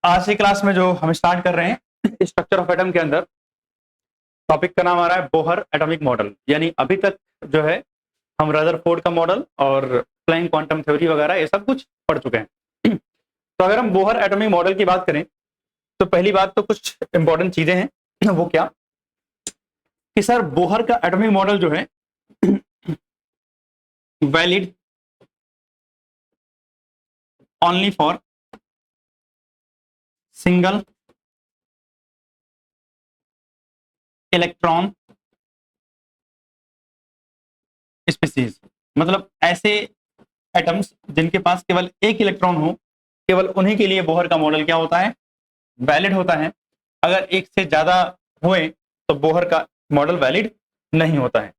आज की क्लास में जो हम स्टार्ट कर रहे हैं स्ट्रक्चर ऑफ एटम के अंदर, टॉपिक का नाम आ रहा है बोहर एटॉमिक मॉडल। यानी अभी तक जो है हम रदरफोर्ड का मॉडल और प्लैंक क्वांटम थ्योरी वगैरह ये सब कुछ पढ़ चुके हैं। तो अगर हम बोहर एटॉमिक मॉडल की बात करें तो पहली बात तो कुछ इंपॉर्टेंट चीजें हैं। वो क्या कि सर बोहर का एटॉमिक मॉडल जो है valid only for single electron species. मतलब ऐसे एटम्स जिनके पास केवल एक इलेक्ट्रॉन हो, केवल उन्हीं के लिए बोहर का मॉडल क्या होता है, वैलिड होता है। अगर एक से ज्यादा हुए तो बोहर का मॉडल वैलिड नहीं होता है।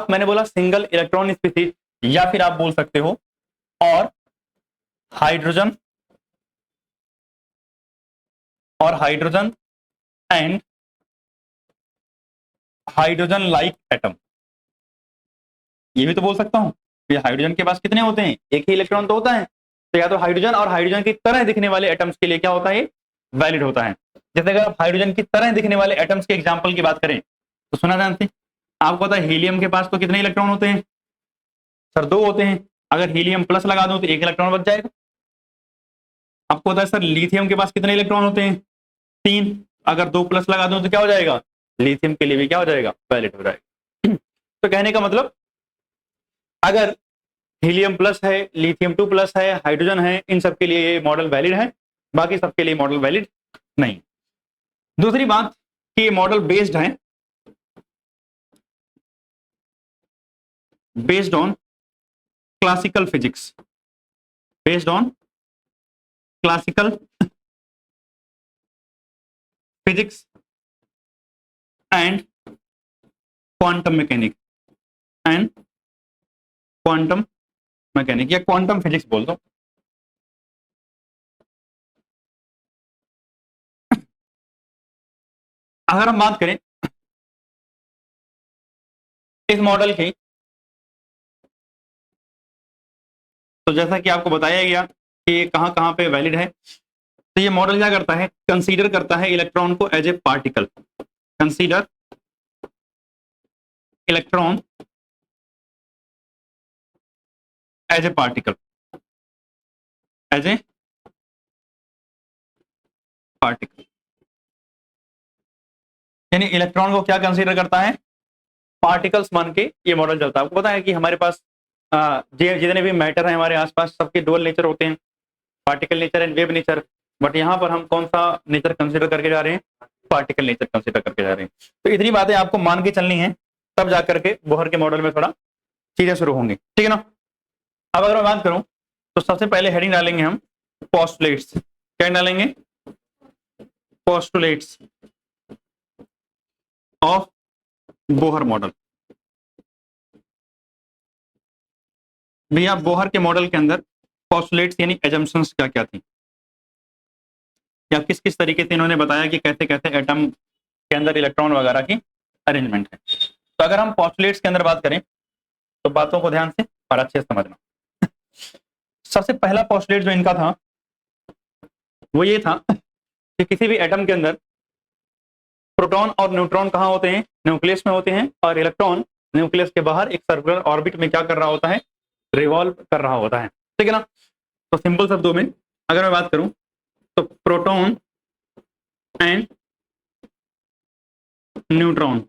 मैंने बोला सिंगल इलेक्ट्रॉन स्पीसीज, या फिर आप बोल सकते हो और hydrogen and hydrogen like atom, ये भी तो बोल सकता हूं। हाइड्रोजन के पास कितने होते हैं, एक ही इलेक्ट्रॉन तो होता है। तो या तो हाइड्रोजन और हाइड्रोजन की तरह दिखने वाले एटम्स के लिए क्या होता है, वैलिड होता है। जैसे अगर आप हाइड्रोजन की तरह दिखने वाले एटम्स के एग्जांपल की बात करें तो सुना जानते हैं, आपको पता है हीलियम के पास तो कितने इलेक्ट्रॉन होते हैं सर, 2 होते हैं। अगर हीलियम प्लस लगा दूं तो 1 इलेक्ट्रॉन बच जाएगा। आपको पता है सर लिथियम के पास कितने इलेक्ट्रॉन होते हैं, 3। अगर 2 प्लस लगा दूं तो क्या हो जाएगा, लिथियम के लिए भी क्या हो जाएगा, वैलिड हो जाएगा। तो कहने का मतलब अगर हीलियम प्लस है, लिथियम 2 प्लस है, हाइड्रोजन है, इन सब के लिए ये मॉडल वैलिड है, बाकी सबके लिए मॉडल वैलिड नहीं। दूसरी बात कि ये model based on classical physics, based on classical physics and quantum mechanic या क्वांटम फिजिक्स बोल दो। अगर हम बात करें इस मॉडल की, तो जैसा कि आपको बताया गया कि ये कहां कहां पे वैलिड है। तो ये मॉडल क्या करता है, कंसीडर करता है इलेक्ट्रॉन को as a particle, consider electron as a particle, as a particle. यानी इलेक्ट्रॉन को क्या कंसीडर करता है, पार्टिकल्स मान के ये मॉडल चलता है। आपको पता है कि हमारे पास जितने भी मैटर है हमारे आसपास सबके डुअल नेचर होते हैं, particle nature and wave nature. But यहाँ पर हम कौन सा नेचर कंसीडर करके जा रहे हैं, पार्टिकल नेचर कंसीडर करके जा रहे हैं। तो इतनी बातें आपको मान के चलनी है, तब जाकर के बोहर के मॉडल में थोड़ा चीजें शुरू होंगी, ठीक है ना। अब अगर मैं बात करूं तो सबसे पहले हेडिंग डालेंगे हम पोस्टुलेट्स। क्या डालेंगे, पोस्टुलेट्स ऑफ बोहर मॉडल। भैया बोहर के मॉडल के अंदर पोस्टुलेट्स यानी एजम्पशंस क्या क्या थी, या किस किस तरीके से इन्होंने बताया कि कैसे कैसे एटम के अंदर इलेक्ट्रॉन वगैरह की अरेंजमेंट है। तो अगर हम पोस्टुलेट्स के अंदर बात करें तो बातों को ध्यान से और अच्छे से समझना। सबसे पहला पोस्टुलेट जो इनका था वो ये था कि किसी भी एटम के अंदर प्रोटॉन और न्यूट्रॉन कहाँ होते हैं, न्यूक्लियस में होते हैं, और इलेक्ट्रॉन न्यूक्लियस के बाहर एक सर्कुलर ऑर्बिट में क्या कर रहा होता है, रिवॉल्व कर रहा होता है, ठीक है ना। तो सिंपल शब्दों में अगर मैं बात करूं तो proton and neutron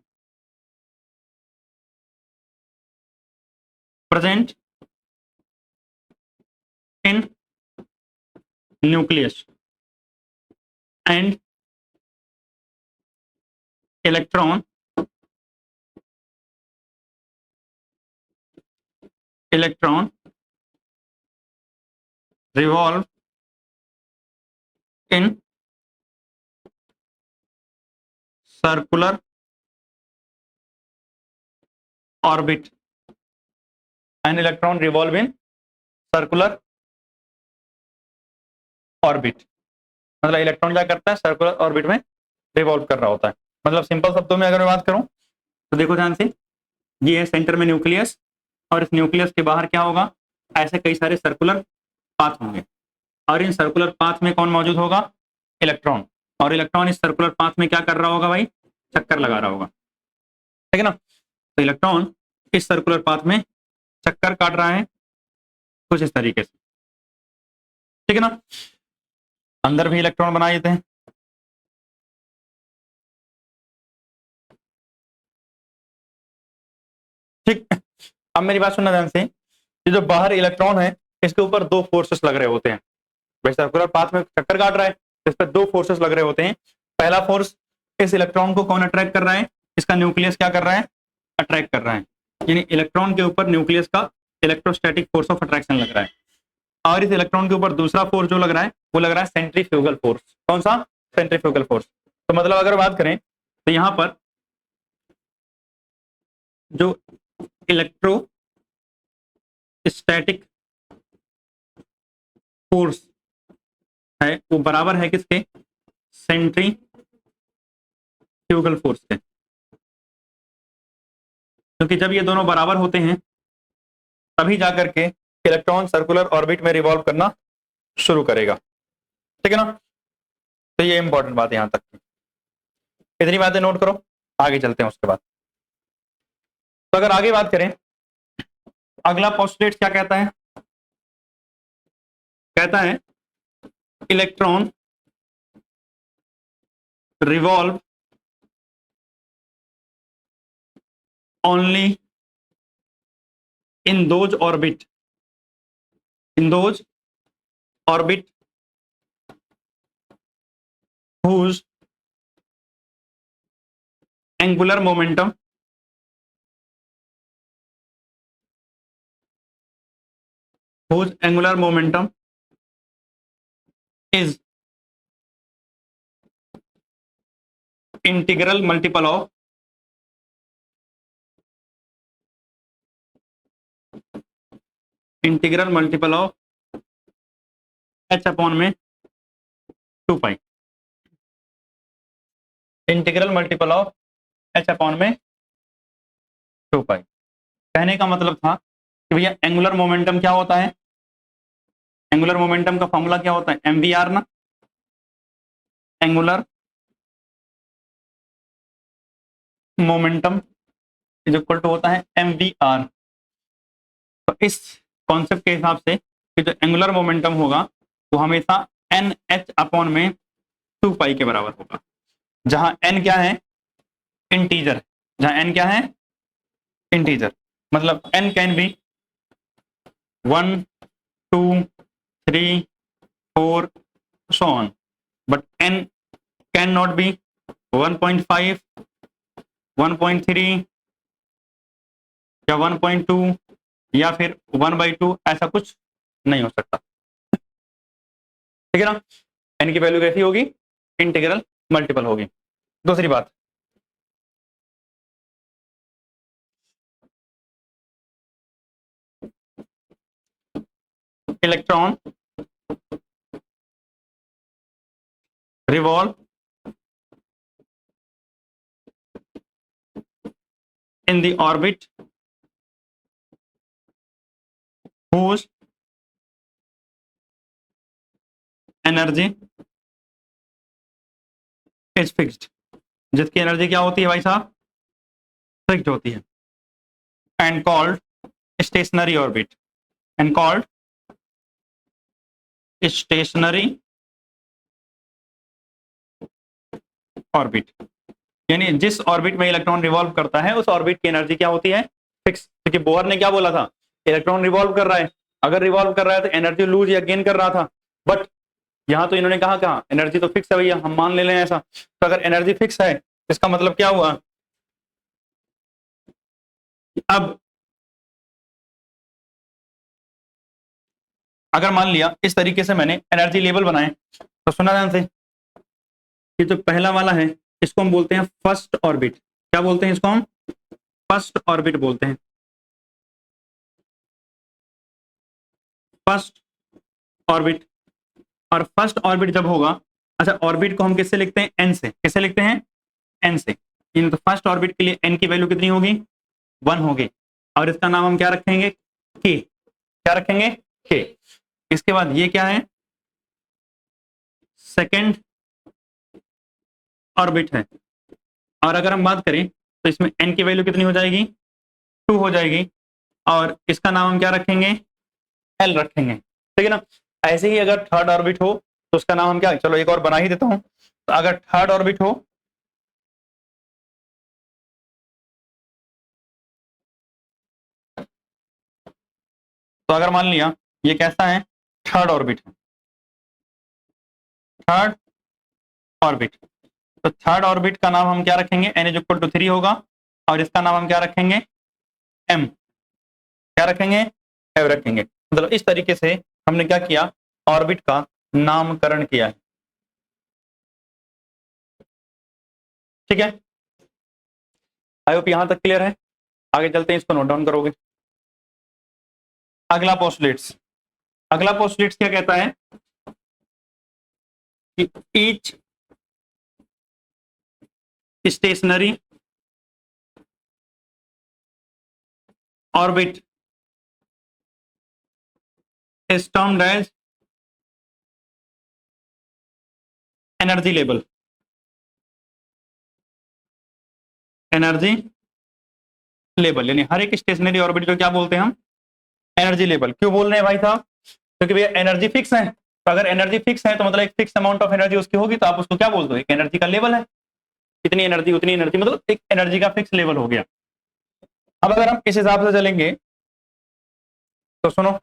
present in nucleus and electron revolve in circular orbit and electron revolve in circular orbit। मतलब इलेक्ट्रॉन क्या करता है, सर्कुलर ऑर्बिट में रिवॉल्व कर रहा होता है। मतलब सिंपल शब्दों में अगर मैं बात करूं तो देखो ध्यान से, ये है सेंटर में न्यूक्लियस, और इस न्यूक्लियस के बाहर क्या होगा, ऐसे कई सारे सर्कुलर पाथ होंगे, और इन सर्कुलर पाथ में कौन मौजूद होगा, इलेक्ट्रॉन, और इलेक्ट्रॉन इस सर्कुलर पाथ में क्या कर रहा होगा भाई, चक्कर लगा रहा होगा, ठीक है ना। तो इलेक्ट्रॉन इस सर्कुलर पाथ में चक्कर काट रहा है कुछ इस तरीके से, ठीक है ना। अंदर भी इलेक्ट्रॉन बना देते हैं, ठीक। अब मेरी बात सुनना ध्यान से, ये जो बाहर इलेक्ट्रॉन है इसके ऊपर दो फोर्सेस लग रहे होते हैं, भाई सर्कुलर पाथ में चक्कर काट रहा है, इस पर दो फोर्सेस लग रहे होते हैं। पहला फोर्स, इस इलेक्ट्रॉन को कौन अट्रैक्ट कर रहा है, इसका न्यूक्लियस क्या कर रहा है, अट्रैक्ट कर रहा है, यानी इलेक्ट्रॉन के ऊपर न्यूक्लियस का इलेक्ट्रोस्टैटिक फोर्स ऑफ अट्रैक्शन लग रहा है। और इस इलेक्ट्रॉन के ऊपर दूसरा फोर्स जो लग रहा है वो लग रहा है सेंट्रीफ्यूगल फोर्स। कौन सा, सेंट्रीफ्यूगल फोर्स। तो मतलब अगर बात करें तो यहां पर जो इलेक्ट्रोस्टैटिक फोर्स है वो बराबर है किसके, सेंट्रीफ्यूगल फोर्स के, क्योंकि जब ये दोनों बराबर होते हैं तभी जाकर के इलेक्ट्रॉन सर्कुलर ऑर्बिट में रिवॉल्व करना शुरू करेगा, ठीक है ना। तो ये इंपॉर्टेंट बात है, यहां तक इतनी बातें नोट करो, आगे चलते हैं उसके बाद। तो अगर आगे बात करें, अगला पोस्टुलेट क्या कहता है, कहता है electron revolve only in those orbit whose angular momentum is integral multiple of h upon में 2 pi, integral multiple of h upon में 2 पाई। कहने का मतलब था कि भैया एंगुलर मोमेंटम क्या होता है, एंगुलर मोमेंटम का फॉर्मूला क्या होता है, mvr ना, angular momentum is equal to होता है mvr। तो इस कॉन्सेप्ट के हिसाब से कि जो एंगुलर मोमेंटम होगा वो हमेशा nh अपॉन में 2 पाई के बराबर होगा, जहां n क्या है, इंटीजर, जहां n क्या है, इंटीजर। मतलब n can be 1 2 3 4 so on, but n can not be 1.5 1.3 या 1.2 या फिर 1/2, ऐसा कुछ नहीं हो सकता, ठीक है ना। n की वैल्यू कैसी होगी, इंटीग्रल मल्टीपल होगी। दूसरी बात, electron revolve in the orbit whose energy is fixed, जिसकी एनर्जी क्या होती है भाई साहब, फिक्स्ड होती है, and called stationery orbit, and called stationery orbit. यानी जिस ऑर्बिट में इलेक्ट्रॉन रिवॉल्व करता है उस ऑर्बिट की एनर्जी क्या होती है, फिक्स। क्योंकि बोहर ने क्या बोला था, इलेक्ट्रॉन रिवॉल्व कर रहा है, अगर रिवॉल्व कर रहा है तो एनर्जी लूज या गेन कर रहा था, बट यहां तो इन्होंने कहा एनर्जी तो फिक्स है भैया, हम मान ले लें ऐसा। तो अगर एनर्जी फिक्स है इसका मतलब क्या हुआ, अब अगर मान लिया इस तरीके से मैंने एनर्जी लेवल बनाए, तो सुना ध्यान से, ये जो पहला वाला है इसको हम बोलते हैं फर्स्ट ऑर्बिट। क्या बोलते हैं इसको हम, फर्स्ट ऑर्बिट बोलते हैं, फर्स्ट ऑर्बिट। और फर्स्ट ऑर्बिट जब होगा, अच्छा ऑर्बिट को हम किससे लिखते हैं, एन से, किससे लिखते हैं, एन से। तो फर्स्ट ऑर्बिट के लिए एन की वैल्यू कितनी होगी, 1 होगी, और इसका नाम हम क्या रखेंगे, के। क्या रखेंगे, के। इसके बाद ये क्या है, सेकेंड ऑर्बिट है। और अगर हम बात करें तो इसमें n की वैल्यू कितनी हो जाएगी, 2 हो जाएगी, और इसका नाम हम क्या रखेंगे, L रखेंगे, ठीक है ना। ऐसे ही अगर थर्ड ऑर्बिट हो तो उसका नाम हम क्या, चलो एक और बना ही देता हूं। तो अगर थर्ड ऑर्बिट हो तो अगर मान लिया ये कैसा है, थर्ड ऑर्बिट है, थर्ड ऑर्बिट, तो थर्ड ऑर्बिट का नाम हम क्या रखेंगे, n इज इक्वल टू 3 होगा, और इसका नाम हम क्या रखेंगे, m, क्या रखेंगे, m रखेंगे। मतलब इस तरीके से हमने क्या किया, ऑर्बिट का नामकरण किया है, ठीक है। आई होप यहां तक क्लियर है। आगे चलते हैं, इसको नोट डाउन करोगे। अगला पोस्टुलेट्स, अगला पोस्टुलेट्स क्या कहता है कि each stationery orbit is termed as energy level, energy level यानी हर एक स्टेशनरी ऑर्बिट को क्या बोलते हैं हम, एनर्जी लेवल। क्यों बोल रहे हैं भाई साहब, क्योंकि भैया एनर्जी फिक्स है, तो अगर एनर्जी फिक्स है तो मतलब एक फिक्स अमाउंट ऑफ एनर्जी उसकी होगी, तो आप उसको क्या बोल दो, एक एनर्जी का लेवल है, कितनी एनर्जी उतनी एनर्जी, मतलब एक एनर्जी का फिक्स लेवल हो गया। अब अगर हम इस हिसाब से चलेंगे तो सुनो,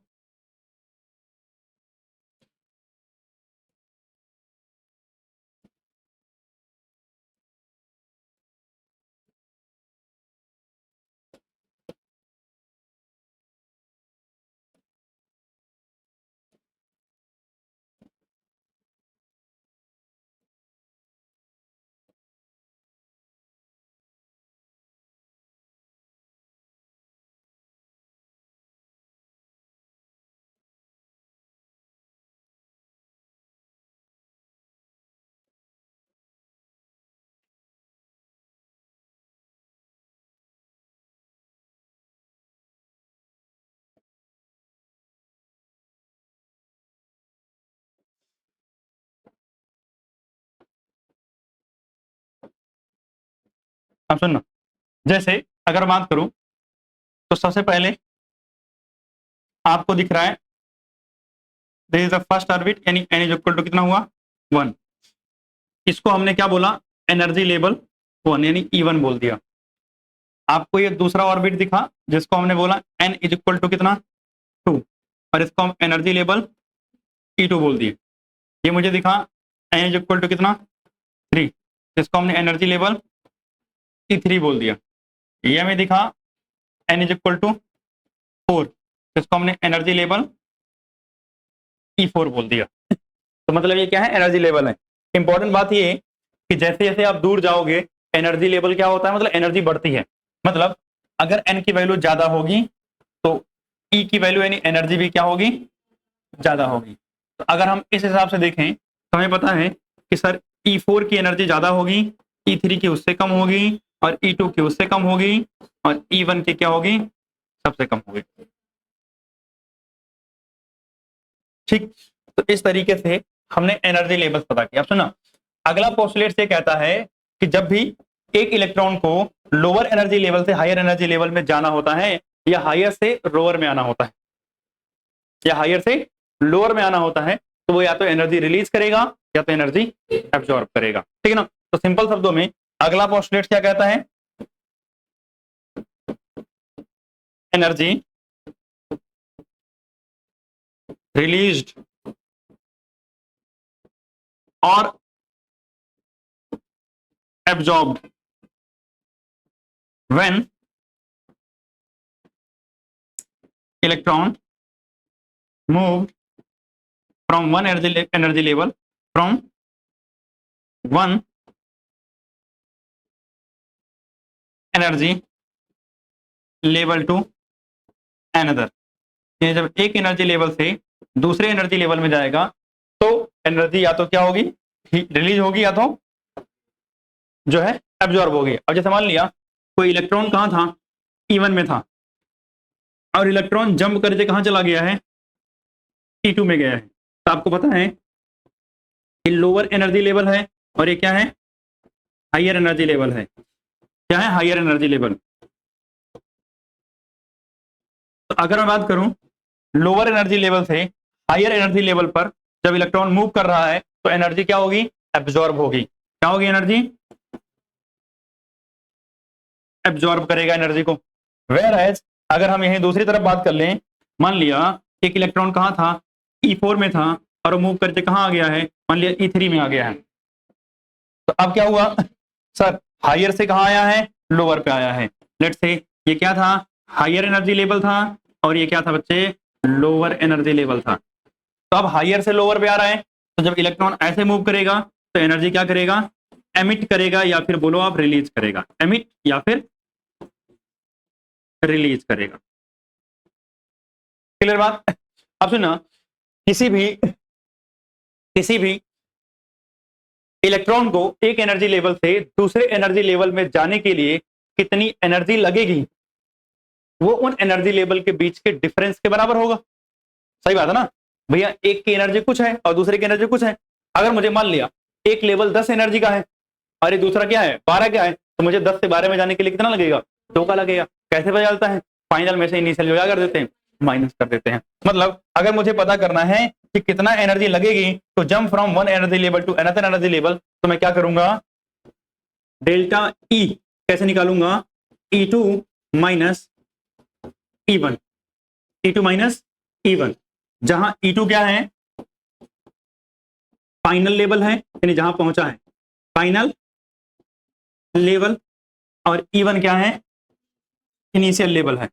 अब सुनना, जैसे अगर बात करूं तो सबसे पहले आपको दिख रहा है this is the first orbit, यानी n इज इक्वल टू कितना हुआ, 1। इसको हमने क्या बोला, एनर्जी लेवल 1 यानी E1 बोल दिया। आपको ये दूसरा ऑर्बिट दिखा जिसको हमने बोला n इज इक्वल टू कितना, 2, और इसको हम एनर्जी लेवल E2 बोल दिए। ये मुझे दिखा n इज इक्वल टू कितना, 3, जिसको हमने एनर्जी लेवल E3 बोल दिया। ये हमें दिखा n इज इक्वल टू 4, जिसको हमने एनर्जी लेवल E4 बोल दिया। तो मतलब ये क्या है, एनर्जी लेवल है। इंपॉर्टेंट बात ये कि जैसे जैसे आप दूर जाओगे एनर्जी लेवल क्या होता है, मतलब एनर्जी बढ़ती है। मतलब अगर n की वैल्यू ज्यादा होगी तो E की वैल्यू यानी एनर्जी भी क्या होगी, ज्यादा होगी। तो अगर हम इस हिसाब से देखें तो हमें पता है कि सर E4 की एनर्जी ज्यादा होगी, E3 की उससे कम होगी, और E2 की उससे कम होगी, और E1 की क्या होगी, सबसे कम होगी। ठीक, तो इस तरीके से हमने एनर्जी लेवल्स पता किया। अब सुना, अगला पोस्टुलेट से कहता है कि जब भी एक इलेक्ट्रॉन को लोअर एनर्जी लेवल से हायर एनर्जी लेवल में जाना होता है, या हायर से लोअर में आना होता है, या हायर से लोअर में आना होता है, तो वो या तो एनर्जी रिलीज करेगा या तो एनर्जी एब्जॉर्ब करेगा, ठीक है ना। तो सिंपल शब्दों में अगला पोस्टुलेट क्या कहता है, एनर्जी रिलीज्ड और absorbed when electron moved from one energy level from one energy level to another। ये जब एक एनर्जी लेवल से दूसरे एनर्जी लेवल में जाएगा तो एनर्जी या तो क्या होगी, रिलीज होगी, या तो जो है एब्जॉर्ब होगी। अब जैसे मान लिया कोई इलेक्ट्रॉन कहाँ था, E1 में था, और इलेक्ट्रॉन जंप करके कहाँ चला गया है, E2 में गया है। तो आपको पता है कि लोअर एनर्जी लेवल है और ये क्या है, हायर एनर्जी लेवल है। क्या है? Higher energy level. तो अगर मैं बात करूं लोअर एनर्जी लेवल से हायर एनर्जी लेवल पर जब इलेक्ट्रॉन मूव कर रहा है तो एनर्जी क्या होगी? एब्जॉर्ब होगी। क्या होगी? एनर्जी एब्जॉर्ब करेगा एनर्जी को। वेयर एज अगर हम यहीं दूसरी तरफ बात कर लें, मान लिया एक इलेक्ट्रॉन कहाँ था? E4 में था और मूव करके कहाँ आ गया है? मान लिया E3 में आ गया है। तो अब क्या हुआ सर? हायर से कहाँ आया है? लोअर पे आया है। लेट्स से ये क्या था? हायर एनर्जी लेवल था और ये क्या था बच्चे? लोअर एनर्जी लेवल था। तो अब हायर से लोअर पे आ रहा है, तो जब इलेक्ट्रॉन ऐसे मूव करेगा तो एनर्जी क्या करेगा? एमिट करेगा, या फिर बोलो आप रिलीज करेगा। एमिट या फिर रिलीज करेगा। क्लियर बात? अब सुना, किसी भी इलेक्ट्रॉन को एक एनर्जी लेवल से दूसरे एनर्जी लेवल में जाने के लिए कितनी एनर्जी लगेगी, वो उन एनर्जी लेवल के बीच के डिफरेंस के बराबर होगा। सही बात है ना भैया? एक की एनर्जी कुछ है और दूसरे की एनर्जी कुछ है। अगर मुझे मान लिया एक लेवल 10 एनर्जी का है और ये दूसरा क्या है? 12 का है, तो मुझे 10 से 12 में जाने के लिए कितना लगेगा? 2 का लगेगा। कैसे पता चलता है? फाइनल में से इनिशियल क्या कर देते हैं? माइनस कर देते हैं। मतलब अगर मुझे पता करना है कि कितना एनर्जी लगेगी तो jump from one energy level to another energy level, तो मैं क्या करूंगा? डेल्टा ई कैसे निकालूंगा? E2 minus E1। E2 minus E1, जहां E2 क्या है? फाइनल लेवल है, यानी जहां पहुंचा है फाइनल लेवल, और E1 क्या है? इनिशियल लेवल है।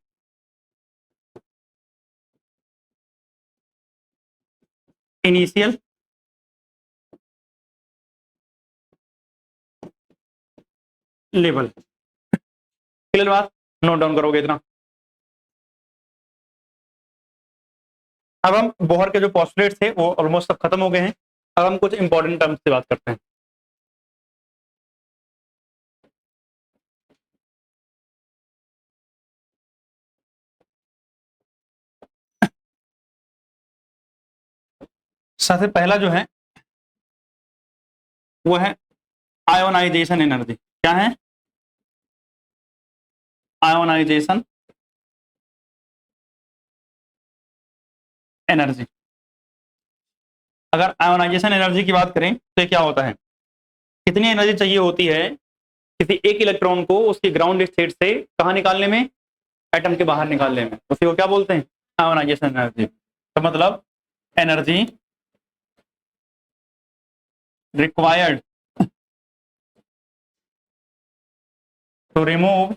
Initial level. क्लियर बात? नोट डाउन करोगे इतना। अब हम बोहर के जो पॉस्टुलेट्स थे वो ऑलमोस्ट सब खत्म हो गए हैं। अब हम कुछ इंपॉर्टेंट टर्म्स से बात करते हैं। सबसे पहला जो है वो है आयोनाइजेशन एनर्जी। क्या है? Ionisation energy. अगर आयोनाइजेशन एनर्जी की बात करें तो ये क्या होता है? कितनी एनर्जी चाहिए होती है किसी एक इलेक्ट्रॉन को उसकी ग्राउंड स्टेट से कहाँ निकालने में? एटम के बाहर निकालने में। उसी को क्या बोलते हैं? Ionisation energy. तो मतलब energy required to remove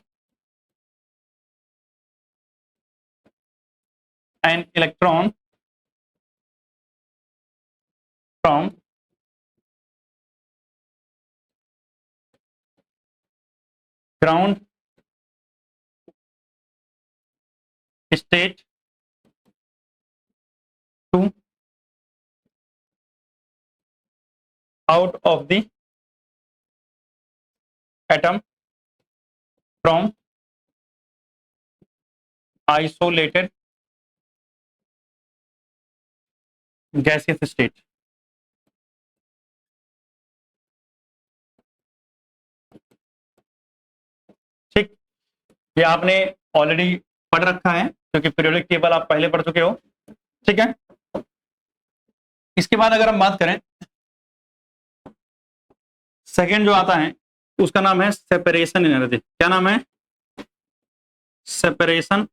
an electron from ground state to out of the atom from isolated gaseous state। ठीक, ये आपने ऑलरेडी पढ़ रखा है क्योंकि पीरियोडिक टेबल आप पहले पढ़ चुके हो। ठीक है, इसके बाद अगर हम बात करें सेकेंड जो आता है उसका नाम है सेपरेशन एनर्जी। क्या नाम है? Separation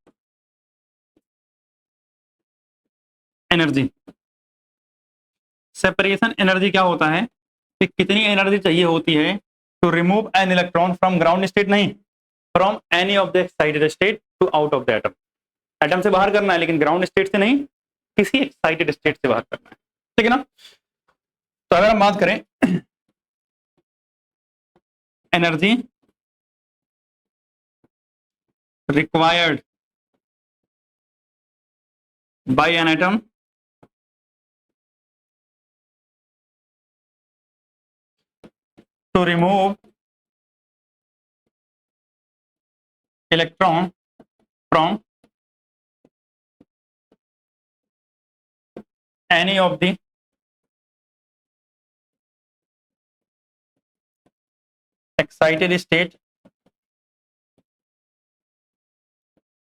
energy. सेपरेशन एनर्जी क्या होता है कि कितनी एनर्जी चाहिए होती है to remove an electron from ground state, नहीं, from any of the excited state to out of the atom. Atom से बाहर करना है लेकिन ग्राउंड स्टेट से नहीं, किसी एक्साइटेड स्टेट से बाहर करना है। ठीक है ना? तो अगर हम बात करें energy required by an atom to remove electron from any of the excited state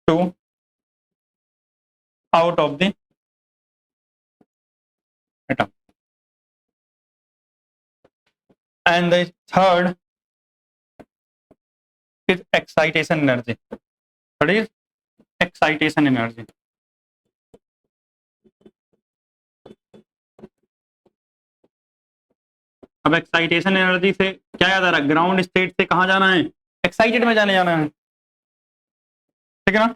to out of the atom, and the third is excitation energy. Third is excitation energy. अब एक्साइटेशन एनर्जी से क्या याद आ रहा है? Ground state से कहां जाना है? एक्साइटेड में जाना है, ठीक है ना?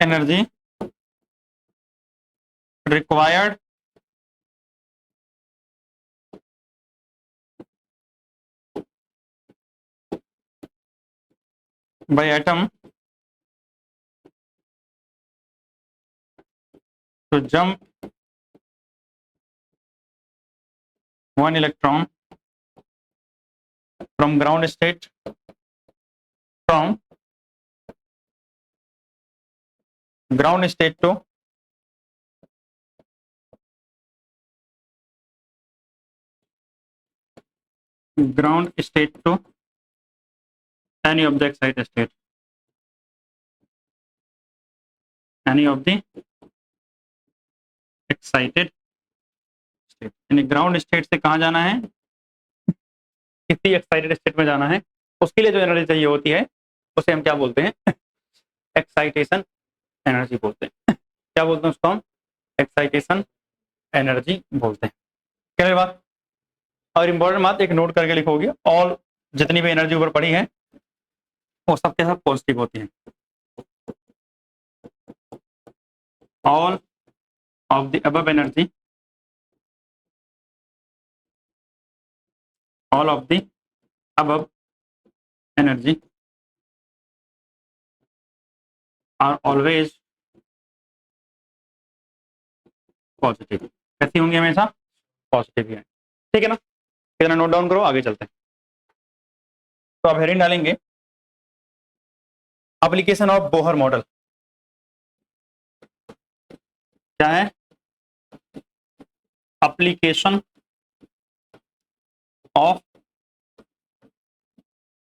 Energy required by atom to jump one electron from ground state to ground state to any of the excited state, any of the excited state. यानी ग्राउंड स्टेट से कहां जाना है? किसी एक्साइटेड स्टेट में जाना है। उसके लिए जो एनर्जी चाहिए होती है उसे हम क्या बोलते हैं? एक्साइटेशन एनर्जी बोलते हैं। क्या बोलते हैं उसको हम? एक्साइटेशन एनर्जी बोलते हैं। क्या बात? और इंपॉर्टेंट बात एक नोट करके लिखोगे, ऑल जितनी भी एनर्जी ऊपर पड़ी है वो सबके सब पॉजिटिव होती है। All of the above energy, all of the above energy are always positive. कैसी होंगी हमेशा? पॉजिटिव ही है, ठीक है ना? इतना नोट डाउन करो, आगे चलते हैं। तो अब हेडिंग डालेंगे एप्लीकेशन ऑफ बोहर मॉडल। क्या है? Application of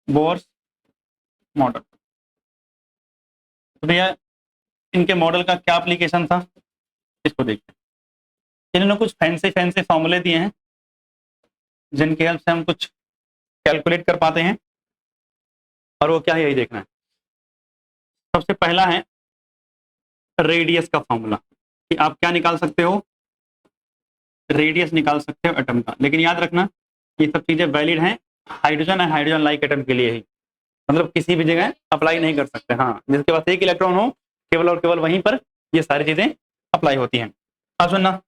Bohr model. तो भैया इनके मॉडल का क्या एप्लीकेशन था, इसको देखते हैं। इन्होंने कुछ फैंसी फॉर्मूले दिए हैं जिनके हेल्प से हम कुछ कैलकुलेट कर पाते हैं, और वो क्या है यही देखना है। सबसे पहला है रेडियस का फॉर्मूला, कि आप क्या निकाल सकते हो? रेडियस निकाल सकते हो एटम का। लेकिन याद रखना ये सब चीजें वैलिड हैं hydrogen and hydrogen like atom के लिए ही, मतलब किसी भी जगह अप्लाई नहीं कर सकते। हाँ, जिसके पास एक इलेक्ट्रॉन हो केवल और केवल वहीं पर ये सारी चीजें अप्लाई होती हैं। अब सुनना,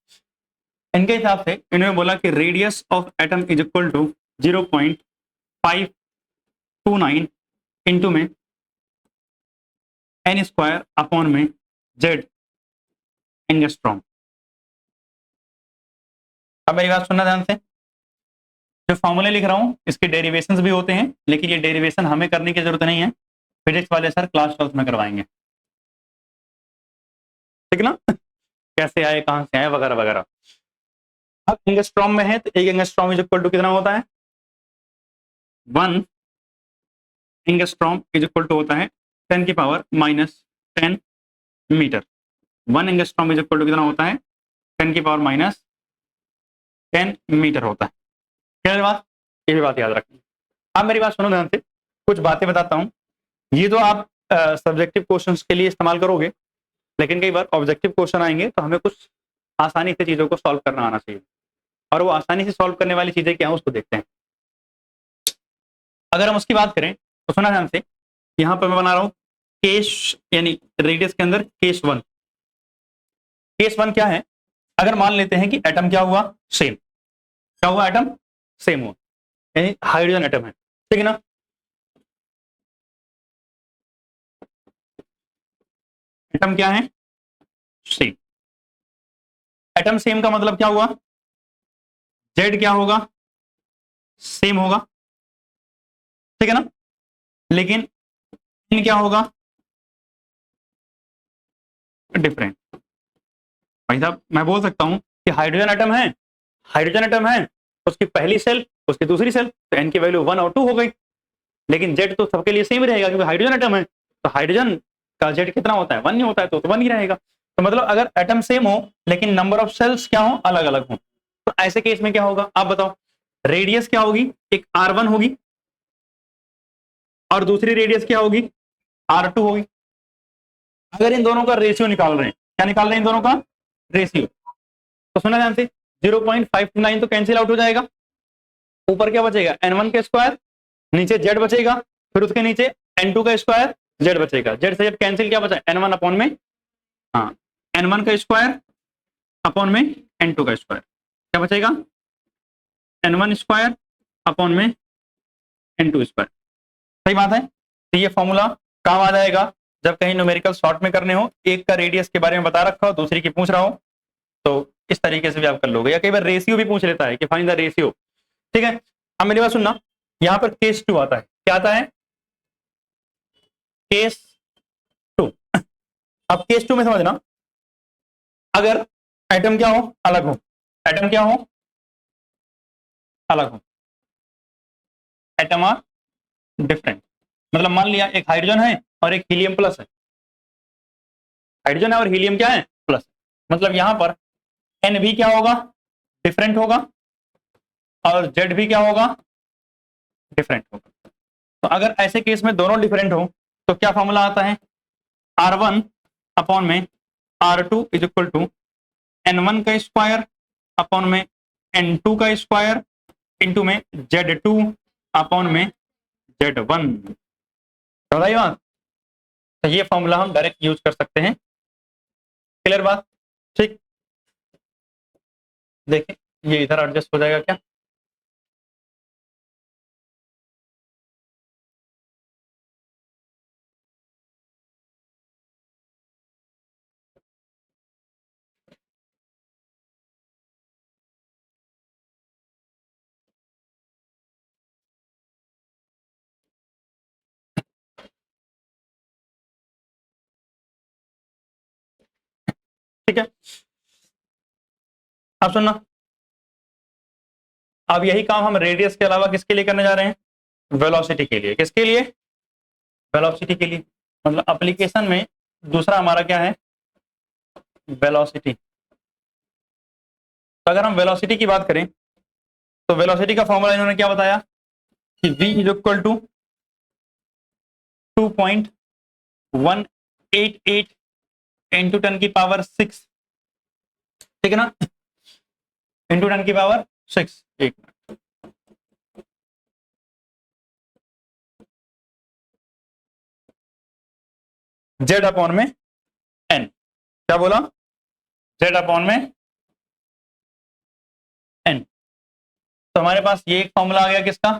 इनके हिसाब से इन्होंने बोला कि radius of atom is equal to 0.529 into में n स्क्वायर अपॉन में z एंगस्ट्रॉम। अब मेरी बात सुनना ध्यान से, जो फॉर्मूले लिख रहा हूं इसके डेरिवेशंस भी होते हैं, लेकिन ये डेरिवेशन हमें करने की जरूरत नहीं है, फिजिक्स वाले सर क्लास 12 में करवाएंगे, ठीक ना? कैसे आए, कहां से आए, वगैरह वगैरह। अब एंगस्ट्रॉम में है तो एक एंगस्ट्रॉम इज इक्वल टू कितना होता है? 1 एंगस्ट्रॉम इज इक्वल टू होता है 10 की power -10 metre. 1 angstrom is equal to कितना होता है? 10 की पावर -10 मीटर होता है। क्या बात? ये भी बात याद रखनी। अब मेरी बात सुनो ध्यान से, कुछ बातें बताता हूं। ये तो आप सब्जेक्टिव क्वेश्चंस के लिए इस्तेमाल करोगे, लेकिन कई बार ऑब्जेक्टिव क्वेश्चन आएंगे तो हमें कुछ आसानी से चीजों को सॉल्व करना आना चाहिए, और वो आसानी से सॉल्व करने वाली चीजें क्या है उसको देखते हैं। अगर हम उसकी बात करें तो सुना ध्यान से, यहां पर मैं बना रहा हूं केस, यानी रेडियस के अंदर केस 1। केस 1 क्या है? अगर मान लेते हैं कि एटम क्या हुआ? सेम। क्या हुआ? एटम सेम हुआ, यानी हाइड्रोजन एटम है, ठीक है ना? एटम क्या है? सेम। एटम सेम का मतलब क्या हुआ? जेड क्या होगा? सेम होगा, ठीक है ना? लेकिन इन क्या होगा? डिफरेंट। भाई साहब मैं बोल सकता हूं कि हाइड्रोजन एटम है, हाइड्रोजन एटम है उसकी पहली सेल, उसकी दूसरी सेल, तो n की वैल्यू 1 और 2 हो गई। लेकिन Z तो सबके लिए सेम रहेगा क्योंकि हाइड्रोजन एटम है, तो हाइड्रोजन का Z कितना होता है, 1 नहीं होता है, तो 1 ही रहेगा। तो मतलब अगर एटम सेम हो लेकिन नंबर ऑफ सेल्स क्या हो, अलग अलग हो, तो ऐसे केस में क्या होगा आप बताओ। रेडियस क्या होगी, एक R1 होगी और दूसरी रेडियस क्या होगी, R2 होगी। अगर इन दोनों का रेशियो निकाल रहे हैं, क्या निकाल रहे हैं इन दोनों का रेशियो, तो सुना ध्यान से 0.529 तो कैंसिल आउट हो जाएगा। ऊपर क्या बचेगा, n1 का स्क्वायर, नीचे z बचेगा, फिर उसके नीचे n2 का स्क्वायर, z बचेगा। z से z कैंसिल, क्या बचा, n1 अपॉन में, हाँ n1 का स्क्वायर अपॉन में n2 का स्क्वायर, क्या बचेगा, n1 स्क्वायर अपॉन में n2 स्क्वायर। सही बात है। तो ये फॉर्मूला काम आ जाएगा जब कहीं न्यूमेरिकल शॉर्ट में करने हो, एक का रेडियस के बारे में बता रखा हो, दूसरी की पूछ रहा हो, तो इस तरीके से भी आप कर लोगे। या कई बार रेशियो भी पूछ लेता है कि फाइंड द रेशियो। ठीक है, अब मेरी बात सुनना, यहां पर केस 2 आता है। क्या आता है, केस 2। अब केस 2 में समझना, अगर एटम क्या हो, अलग हो, एटम क्या हो, अलग हो, एटम आर डिफरेंट। मतलब मान लिया एक हाइड्रोजन है और एक हीलियम प्लस है, हाइड्रोजन है और हीलियम क्या है, प्लस। मतलब यहां पर एन भी क्या होगा, डिफरेंट होगा, और जेड भी क्या होगा, डिफरेंट होगा। तो अगर ऐसे केस में दोनों डिफरेंट हो तो क्या फॉर्मूला आता है, R1 अपॉन में R2 is equal to N1 का स्क्वायर अपॉन में N2 का स्क्वायर इंटू में Z2 अपॉन में Z1। समझ बात, तो ये फॉर्मूला हम डायरेक्ट यूज कर सकते हैं। क्लियर बात, ठीक। देखिए ये इधर एडजस्ट हो जाएगा क्या, ठीक है। अब सुनना, अब यही काम हम रेडियस के अलावा किसके लिए करने जा रहे हैं, वेलोसिटी के लिए। किसके लिए, वेलोसिटी के लिए। मतलब एप्लीकेशन में दूसरा हमारा क्या है, वेलोसिटी। तो अगर हम वेलोसिटी की बात करें तो वेलोसिटी का फॉर्मूला इन्होंने क्या बताया कि v is equal to 2.188 into 10 की पावर 6, ठीक है ना, इंटू 10 की पावर 6। एक जेड अपॉन में एन, क्या बोला, जेड अपॉन में एन। तो हमारे पास ये एक फॉर्मूला आ गया किसका,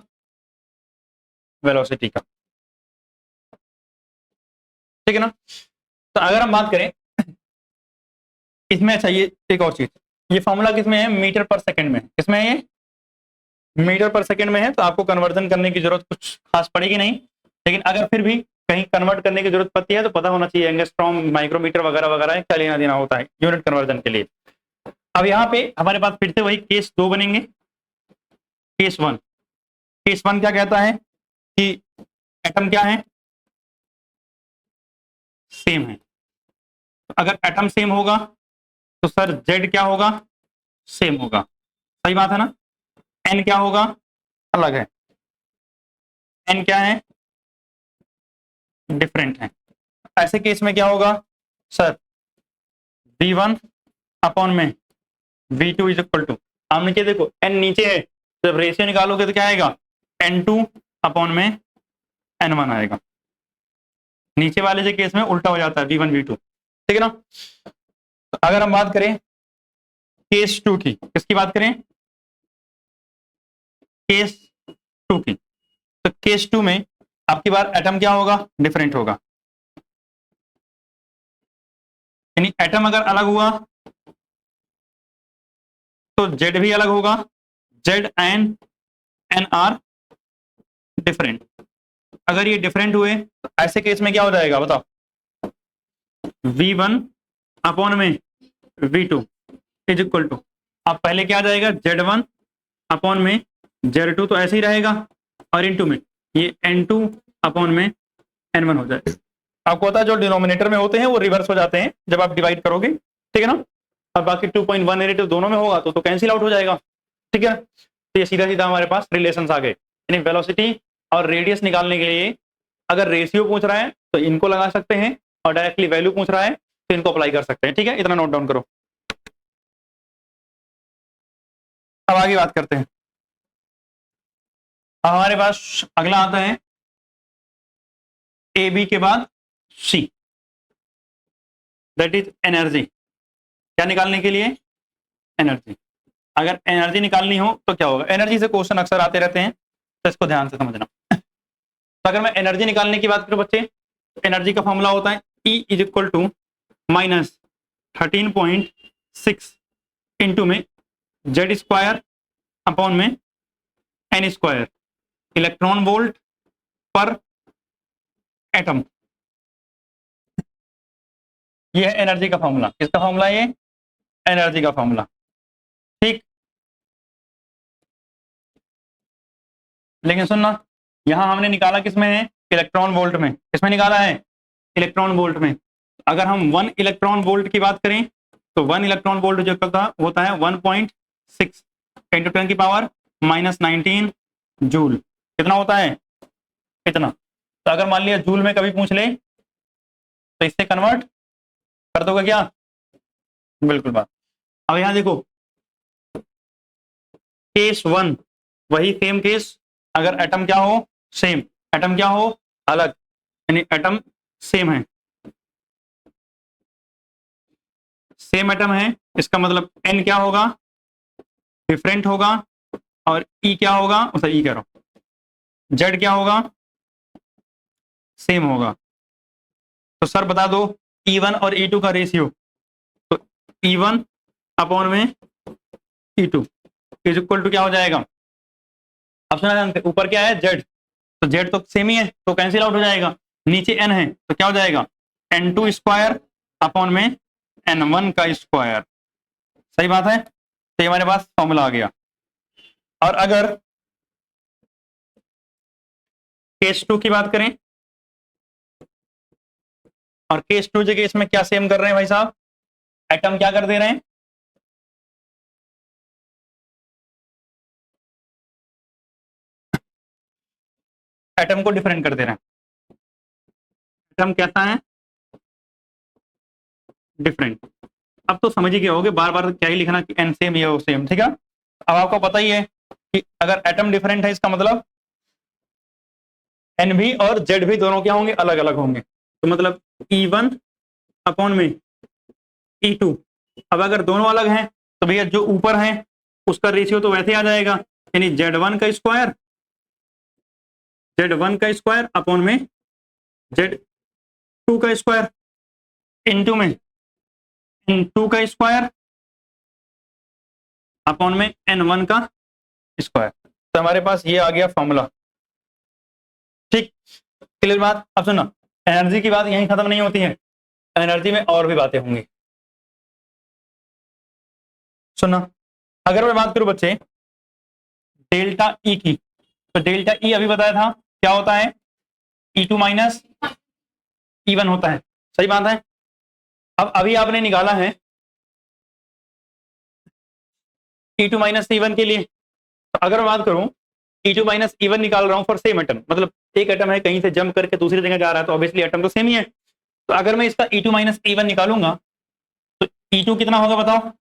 वेलोसिटी का, ठीक है ना। तो अगर हम बात करें इसमें, अच्छा ये एक और चीज, ये फॉर्मूला किसमें है, मीटर पर सेकंड में। किसमें है ये, मीटर पर सेकंड में है। तो आपको कन्वर्जन करने की जरूरत कुछ खास पड़ेगी नहीं, लेकिन अगर फिर भी कहीं कन्वर्ट करने की जरूरत पड़ती है तो पता होना चाहिए एंगस्ट्रॉम, माइक्रोमीटर वगैरह वगैरह क्या लेना देना होता है यूनिट कन्वर्जन के लिए। अब यहाँ पे हमारे पास फिर से वही केस 2 बनेंगे। केस 1, केस 1 क्या कहता है कि एटम क्या है, सेम है। तो अगर एटम सेम होगा तो सर जेड क्या होगा, सेम होगा। सही बात है ना। एन क्या होगा, अलग है, एन क्या है, डिफरेंट है। ऐसे केस में क्या होगा सर, V1 अपॉन में V2 इज इक्वल टू, आप नीचे देखो एन नीचे है, जब रेशियो निकालोगे तो क्या आएगा, N2 अपॉन में N1 आएगा। नीचे वाले से केस में उल्टा हो जाता है V1 V2, ठीक है ना। तो अगर हम बात करें केस 2 की, किसकी बात करें, केस 2 की, तो केस 2 में आपकी बार एटम क्या होगा, डिफरेंट होगा। यानी एटम अगर अलग हुआ तो जेड भी अलग होगा, Z and N are different. अगर ये डिफरेंट हुए तो ऐसे केस में क्या हो जाएगा बताओ, V1 अपॉन में V2 इज इक्वल टू, अब पहले क्या आ जाएगा, Z1 अपॉन में Z2 तो ऐसे ही रहेगा, और इनटू में ये N2 अपॉन में N1 हो जाएगा। आपको पता है जो डिनोमिनेटर में होते हैं वो रिवर्स हो जाते हैं जब आप डिवाइड करोगे, ठीक है ना। और बाकी 2.182 दोनों में होगा तो कैंसिल आउट हो जाएगा, ठीक है। तो ये सीधा सीधा हमारे पास रिलेशंस आ गए। यानी वेलोसिटी और रेडियस निकालने के लिए अगर रेशियो पूछ रहा है तो इनको लगा सकते हैं, और डायरेक्टली वैल्यू पूछ रहा है तो इनको अप्लाई कर सकते हैं, ठीक है। इतना नोट डाउन करो। अब आगे बात करते हैं। अब हमारे पास अगला आता है ए बी के बाद सी, दैट इज एनर्जी। क्या निकालने के लिए? एनर्जी। अगर एनर्जी निकालनी हो तो क्या होगा? एनर्जी से क्वेश्चन अक्सर आते रहते हैं तो इसको ध्यान से समझना। तो अगर मैं एनर्जी निकालने की बात करूं बच्चे, तो एनर्जी का फॉर्मूला होता है E is equal to minus 13.6 into में जेड स्क्वायर अपॉन में एन स्क्वायर इलेक्ट्रॉन वोल्ट पर एटम। ये है एनर्जी का फॉर्मूला। किसका फॉर्मूला? ये एनर्जी का फॉर्मूला, ठीक। लेकिन सुनना, यहां हमने निकाला किसमें है? इलेक्ट्रॉन वोल्ट में। किसमें निकाला है? इलेक्ट्रॉन वोल्ट में। अगर हम 1 इलेक्ट्रॉन वोल्ट की बात करें तो 1 इलेक्ट्रॉन वोल्ट जो होता है 1.6 इंटू 10 की पावर माइनस 19 जूल। कितना होता है? इतना। तो अगर मान लिया जूल में कभी पूछ ले तो इससे कन्वर्ट कर दोगे क्या? बिल्कुल बात। अब यहां देखो, केस 1 वही सेम केस, अगर एटम क्या हो? सेम। एटम क्या हो? अलग। यानी एटम सेम है, सेम एटम है, इसका मतलब एन क्या होगा? डिफरेंट होगा। और ई क्या होगा? मतलब ई कह रहा हूं, जेड क्या होगा? सेम होगा। तो सर बता दो E1 और E2 का रेशियो। तो E1 अपॉन में E2 इज इक्वल टू क्या हो जाएगा? अब सुना जानते, ऊपर क्या है? जेड। तो जेड तो सेम ही है तो कैंसिल आउट हो जाएगा। नीचे एन है तो क्या हो जाएगा? N2 स्क्वायर अपॉन में N1 का स्क्वायर। सही बात है। तो ये हमारे पास फॉर्मूला आ गया। और अगर केस 2 की बात करें, और केस 2 जगह इसमें क्या सेम कर रहे हैं भाई साहब? एटम क्या कर दे रहे हैं? एटम को डिफरेंट कर दे रहे हैं। एटम कैसा है? डिफरेंट। अब तो समझ ही गए होगे, बार बार क्या ही लिखना कि एन सेम ये सेम, ठीक है। अब आपको पता ही है कि अगर एटम डिफरेंट है इसका मतलब एन भी और जेड भी दोनों क्या होंगे? अलग अलग होंगे। तो मतलब E1 अपॉन में E2। अब अगर दोनों अलग हैं तो भैया जो ऊपर है उसका रेशियो तो वैसे आ जाएगा, यानी Z1 का स्क्वायर अपॉन में Z2 का स्क्वायर इंटू में N2 का स्क्वायर अपॉन में N1 का स्क्वायर। तो हमारे पास ये आ गया फॉर्मूला, ठीक। क्लियर बात। अब सुनो, एनर्जी की बात यहीं खत्म नहीं होती है, एनर्जी में और भी बातें होंगी। सुनना, अगर मैं बात करूं बच्चे डेल्टा ई की, तो डेल्टा ई अभी बताया था क्या होता है? E2 माइनस E1 होता है। सही बात है। अब अभी आपने निकाला है E2 माइनस E1 के लिए। तो अगर मैं बात करूं E2 माइनस E1 निकाल रहा हूं फॉर सेम एटम, मतलब एक एटम है कहीं से जंप करके दूसरी जगह जा रहा है तो ऑब्वियसली एटम तो सेम ही है। तो अगर मैं इसका E2 माइनस E1 निकालूंगा तो E2 कितना होगा बताओ?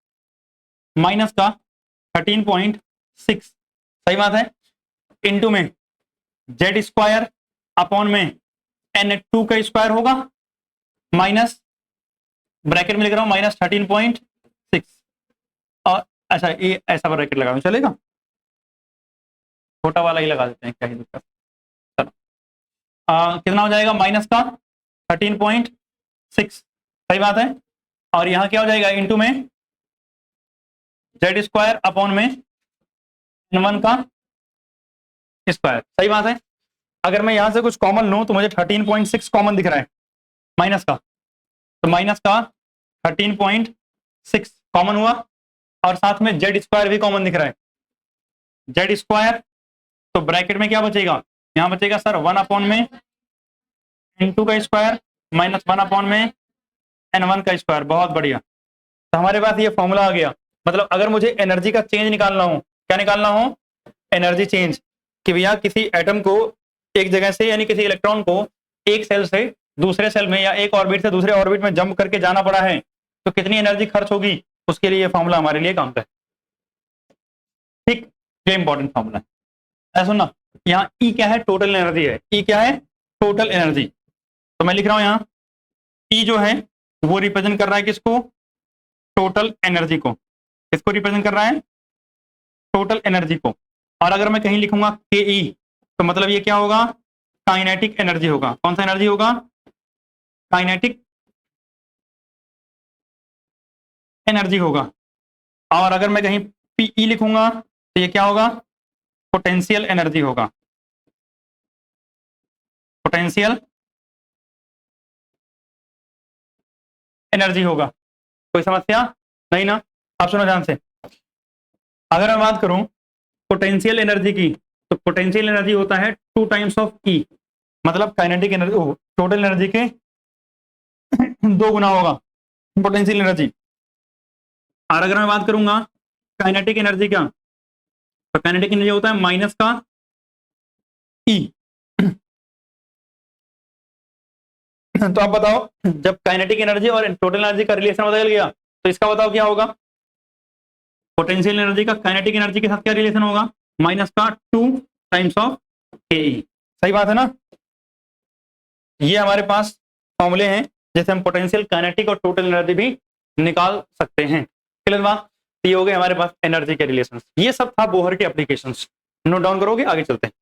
माइनस का 13.6। सही बात है। इंटू में जेड स्क्वायर अपॉन में N2 का स्क्वायर होगा, माइनस ब्रैकेट में लिख रहा हूं माइनस 13.6। और अच्छा ये ऐसा ब्रैकेट लगा चलेगा? छोटा वाला ही लगा देते हैं, क्या ही दिक्कत। चलो कितना हो जाएगा? माइनस का 13.6। सही बात है। और यहां क्या हो जाएगा? इंटू में जेड स्क्वायर अपॉन में N1 का स्क्वायर। सही बात है। अगर मैं यहां से कुछ कॉमन लूं तो मुझे 13.6 कॉमन दिख रहा है माइनस का, तो माइनस का 13.6 कॉमन हुआ, और साथ में जेड स्क्वायर भी कॉमन दिख रहा है। जेड स्क्वायर, तो ब्रैकेट में क्या बचेगा, यहाँ बचेगा सर 1 में n2 का स्क्वायर माइनस 1 में n1 का स्क्वायर। बहुत बढ़िया, तो हमारे पास ये फॉर्मूला आ गया। मतलब अगर मुझे एनर्जी का चेंज निकालना हो, क्या निकालना हो, एनर्जी चेंज, कि भैया किसी एटम को एक जगह से यानी किसी इलेक्ट्रॉन को एक सेल से दूसरे सेल में या एक ऑर्बिट से दूसरे ऑर्बिट में जंप करके जाना पड़ा है, तो कितनी एनर्जी खर्च होगी, उसके लिए ये फॉर्मूला हमारे लिए काम का है। ठीक, ये इंपॉर्टेंट फॉर्मूला है। ऐसा सुनना, यहाँ ई क्या है, टोटल एनर्जी है। ई क्या है, टोटल एनर्जी। तो मैं लिख रहा हूं यहाँ ई जो है वो रिप्रेजेंट कर रहा है किसको, टोटल एनर्जी को। किसको रिप्रेजेंट कर रहा है, टोटल एनर्जी को। और अगर मैं कहीं लिखूंगा के ई, तो मतलब ये क्या होगा, काइनेटिक एनर्जी होगा। कौन सा एनर्जी होगा, काइनेटिक एनर्जी होगा। और अगर मैं कहीं पीई लिखूंगा तो ये क्या होगा, पोटेंशियल एनर्जी होगा। पोटेंशियल एनर्जी होगा। कोई समस्या नहीं ना। आप सुनो ध्यान से, अगर मैं बात करूं पोटेंशियल एनर्जी की, तो पोटेंशियल एनर्जी होता है 2 टाइम्स ऑफ ई, मतलब काइनेटिक एनर्जी टोटल एनर्जी के 2 गुना होगा पोटेंशियल एनर्जी। और अगर मैं बात करूंगा काइनेटिक एनर्जी का, तो काइनेटिक एनर्जी होता है माइनस का ई। तो आप बताओ, जब काइनेटिक एनर्जी और टोटल एनर्जी का रिलेशन बदल गया, तो इसका बताओ क्या होगा, पोटेंशियल एनर्जी का काइनेटिक एनर्जी के साथ क्या रिलेशन होगा, माइनस का 2 टाइम्स ऑफ के ई। सही बात है ना। ये हमारे पास फॉर्मूले हैं जैसे हम पोटेंशियल, काइनेटिक और टोटल एनर्जी भी निकाल सकते हैं। क्लियर बात। ये हो गए हमारे पास एनर्जी के रिलेशंस। ये सब था बोहर के एप्लीकेशंस। नोट डाउन करोगे, आगे चलते हैं।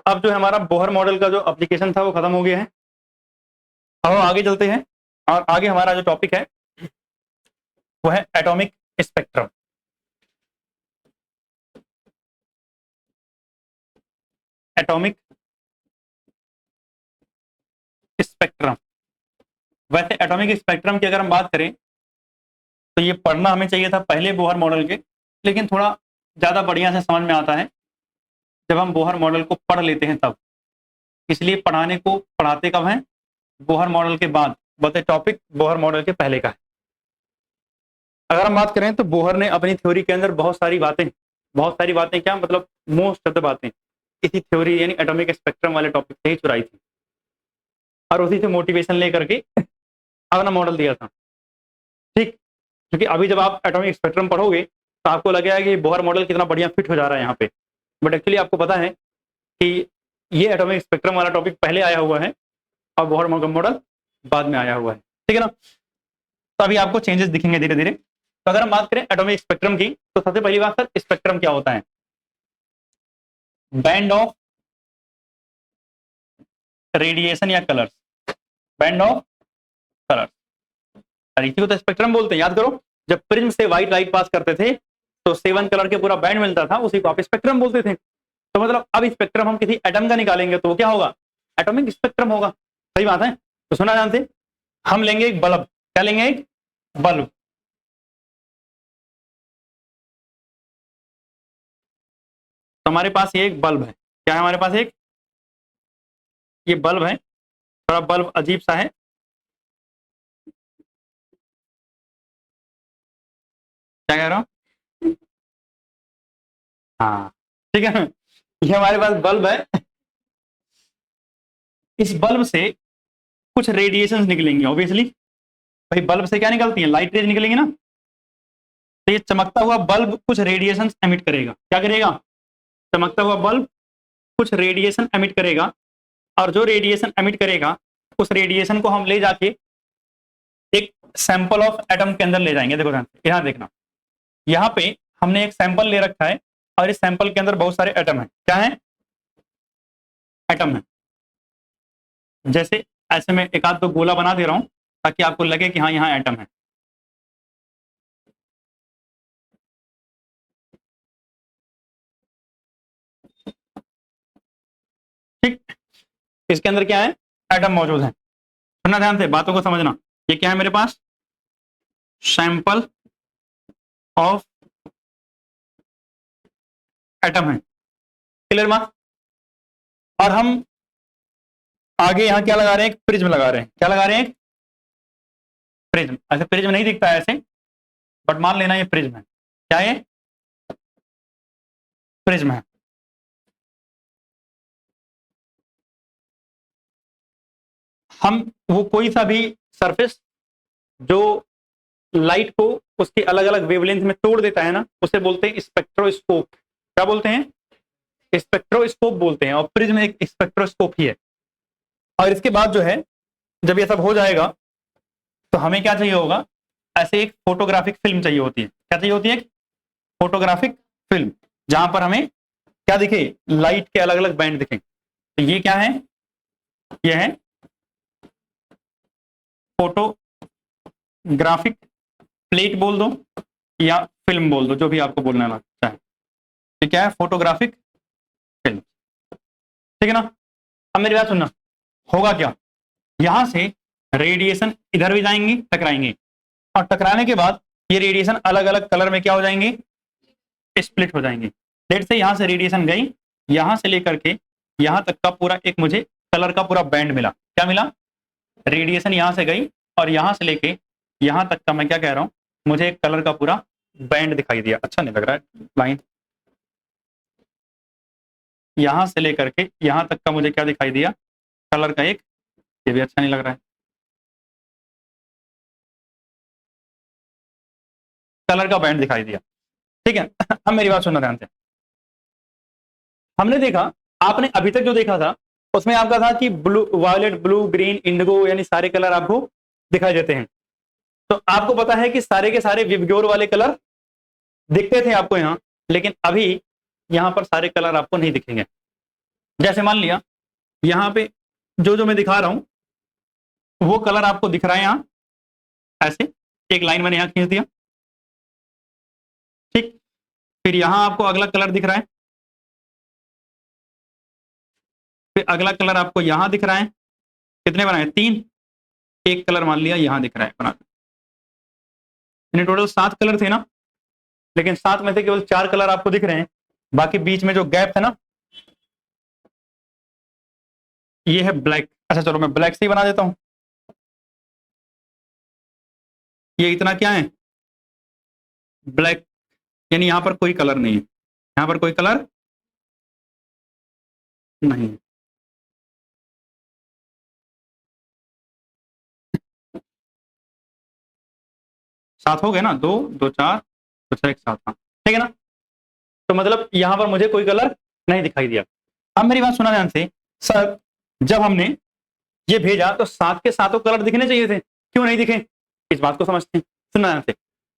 अब जो है हमारा बोहर मॉडल का जो एप्लीकेशन था वो खत्म हो गया है। अब हम आगे चलते हैं और आगे हमारा जो टॉपिक है वो है एटॉमिक स्पेक्ट्रम। Atomic spectrum. वैसे एटॉमिक स्पेक्ट्रम की अगर हम बात करें तो ये पढ़ना हमें चाहिए था पहले बोहर मॉडल के, लेकिन थोड़ा ज्यादा बढ़िया से समझ में आता है जब हम बोहर मॉडल को पढ़ लेते हैं तब। इसलिए पढ़ाने को पढ़ाते कब हैं, बोहर मॉडल के बाद। बट टॉपिक बोहर मॉडल के पहले का है। अगर हम बात करें तो बोहर ने अपनी थ्योरी के अंदर बहुत सारी बातें क्या मतलब मोस्ट ऑफ द बातें इसी थ्योरी यानी एटॉमिक स्पेक्ट्रम वाले टॉपिक से ही चुराई थी और उसी से मोटिवेशन लेकर के अपना मॉडल दिया था। ठीक, क्योंकि अभी जब आप एटॉमिक स्पेक्ट्रम पढ़ोगे तो आपको लगेगा कि बोहर मॉडल कितना बढ़िया फिट हो जा रहा है यहाँ पे। बट एक्चुअली आपको पता है कि ये एटॉमिक स्पेक्ट्रम वाला टॉपिक पहले आया हुआ है और बोहर मॉडल बाद में आया हुआ है। ठीक है ना। तो अभी आपको चेंजेस दिखेंगे धीरे धीरे। तो अगर हम बात करें एटॉमिक स्पेक्ट्रम की, तो सबसे पहली बात सर, स्पेक्ट्रम क्या होता है, बैंड ऑफ रेडिएशन या कलर्स। बैंड ऑफ कलर्स, इसी को तो स्पेक्ट्रम बोलते हैं। याद करो, जब प्रिज्म से व्हाइट लाइट पास करते थे तो 7 कलर के पूरा बैंड मिलता था, उसी को आप स्पेक्ट्रम बोलते थे। तो मतलब अब स्पेक्ट्रम हम किसी एटम का निकालेंगे तो वो क्या होगा, एटॉमिक स्पेक्ट्रम होगा। सही बात है। तो सुना जानते, हम लेंगे एक बल्ब। क्या लेंगे, एक बल्ब। तो हमारे पास ये एक बल्ब है। क्या है हमारे पास, एक ये बल्ब है। थोड़ा बल्ब अजीब सा है। क्या कह रहा हूं, हाँ ठीक है। ये हमारे पास बल्ब है। इस बल्ब से कुछ रेडिएशंस निकलेंगी ऑब्वियसली। भाई बल्ब से क्या निकलती है, लाइट रेज निकलेंगी ना। तो ये चमकता हुआ बल्ब कुछ रेडिएशंस एमिट करेगा। क्या करेगा, चमकता हुआ बल्ब कुछ रेडिएशन एमिट करेगा। और जो रेडिएशन एमिट करेगा उस रेडिएशन को हम ले जाके एक सैंपल ऑफ एटम के अंदर ले जाएंगे। देखो यहाँ देखना, यहाँ पे हमने एक सैंपल ले रखा है और इस सैंपल के अंदर बहुत सारे एटम है। क्या है, एटम है। जैसे ऐसे में एक आध दो गोला बना दे रहा हूं ताकि आपको लगे कि हाँ यहाँ एटम है। ठीक, इसके अंदर क्या है, एटम मौजूद है। सुनना ध्यान से, बातों को समझना। ये क्या है मेरे पास, सैंपल ऑफ एटम है। Clear mark. और हम आगे यहां क्या लगा रहे हैं, एक प्रिज्म लगा रहे हैं। क्या लगा रहे हैं, प्रिज्म। ऐसे प्रिज्म नहीं दिखता है ऐसे, बट मान लेना ये प्रिज्म है। क्या है, प्रिज्म है। हम वो कोई सा भी सरफेस जो लाइट को उसके अलग अलग वेवलेंथ में तोड़ देता है ना, उसे बोलते हैं स्पेक्ट्रोस्कोप। क्या बोलते हैं, स्पेक्ट्रोस्कोप बोलते हैं। और प्रिज्म एक स्पेक्ट्रोस्कोप ही है। और इसके बाद जो है, जब ये सब हो जाएगा तो हमें क्या चाहिए होगा, ऐसे एक फोटोग्राफिक फिल्म चाहिए होती है। क्या चाहिए होती है, एक फोटोग्राफिक फिल्म, जहां पर हमें क्या दिखे, लाइट के अलग अलग बैंड दिखे। तो ये क्या है, ये है फोटोग्राफिक प्लेट बोल दो या फिल्म बोल दो, जो भी आपको बोलना लगता है। ये क्या है, फोटोग्राफिक फिल्म। ठीक है ना। अब मेरी बात सुनना, होगा क्या, यहां से रेडिएशन इधर भी जाएंगे, टकराएंगे, और टकराने के बाद ये रेडिएशन अलग अलग कलर में क्या हो जाएंगे, स्प्लिट हो जाएंगे। लेट से यहां से रेडिएशन गई, यहां से लेकर के यहां तक का पूरा एक मुझे कलर का पूरा बैंड मिला। क्या मिला, रेडिएशन यहां से गई और यहां से लेके यहां तक का, मैं क्या कह रहा हूं, मुझे एक कलर का पूरा बैंड दिखाई दिया। अच्छा नहीं लग रहा है लाइन, यहां से लेकर के यहां तक का मुझे क्या दिखाई दिया, कलर का एक, ये भी अच्छा नहीं लग रहा है, कलर का बैंड दिखाई दिया। ठीक है। अब मेरी बात सुनना ध्यान से। हमने देखा, आपने अभी तक जो देखा था उसमें आपका था कि blue, violet, blue, green, indigo, यानी सारे कलर आपको दिखाई देते हैं। तो आपको पता है कि सारे के सारे विबग्योर वाले कलर दिखते थे आपको यहाँ, लेकिन अभी यहाँ पर सारे कलर आपको नहीं दिखेंगे। जैसे मान लिया यहाँ पे जो जो मैं दिखा रहा हूं वो कलर आपको दिख रहा है यहाँ, ऐसे एक लाइन मैंने यहाँ खींच दिया। ठीक, फिर यहाँ आपको अगला कलर दिख रहा है, फिर अगला कलर आपको यहाँ दिख रहा है। कितने बनाए, 3। एक कलर मान लिया यहाँ दिख रहा है बना, टोटल 7 कलर थे ना, लेकिन 7 में से केवल 4 कलर आपको दिख रहे हैं। बाकी बीच में जो गैप है ना, ये है ब्लैक। अच्छा चलो मैं ब्लैक से ही बना देता हूं। ये इतना क्या है, ब्लैक, यानी यहां पर कोई कलर नहीं है, यहां पर कोई कलर नहीं है। सात हो गए ना, 2 2 4 तो 6 1 7, हाँ ठीक है ना। तो मतलब यहां पर मुझे कोई कलर नहीं दिखाई दिया। अब मेरी बात सुना ध्यान से, सर जब हमने ये भेजा तो 7 के 7 कलर दिखने चाहिए थे, क्यों नहीं दिखे, इस बात को समझते हैं। सुनना ध्यान से,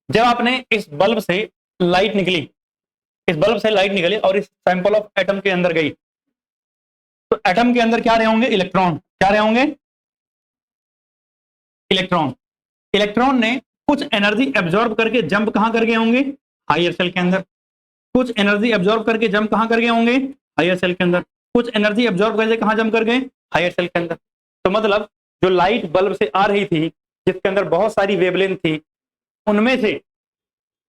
जब आपने इस बल्ब से लाइट निकली, इस बल्ब से लाइट निकली और इस सैंपल ऑफ एटम के अंदर गई, तो एटम के अंदर क्या रहे होंगे, इलेक्ट्रॉन। क्या रहे होंगे, इलेक्ट्रॉन। इलेक्ट्रॉन ने कुछ एनर्जी एब्जॉर्ब करके जंप कहां कर गए होंगे, हायर सेल के अंदर। कुछ एनर्जी एब्जॉर्ब करके जंप कहां कर गए होंगे, हायर सेल के अंदर। कुछ एनर्जी एब्जॉर्ब करके कहां जंप कर गए, हायर सेल के अंदर। तो मतलब जो लाइट बल्ब से आ रही थी, जिसके अंदर बहुत सारी वेवलेंथ थी, उनमें से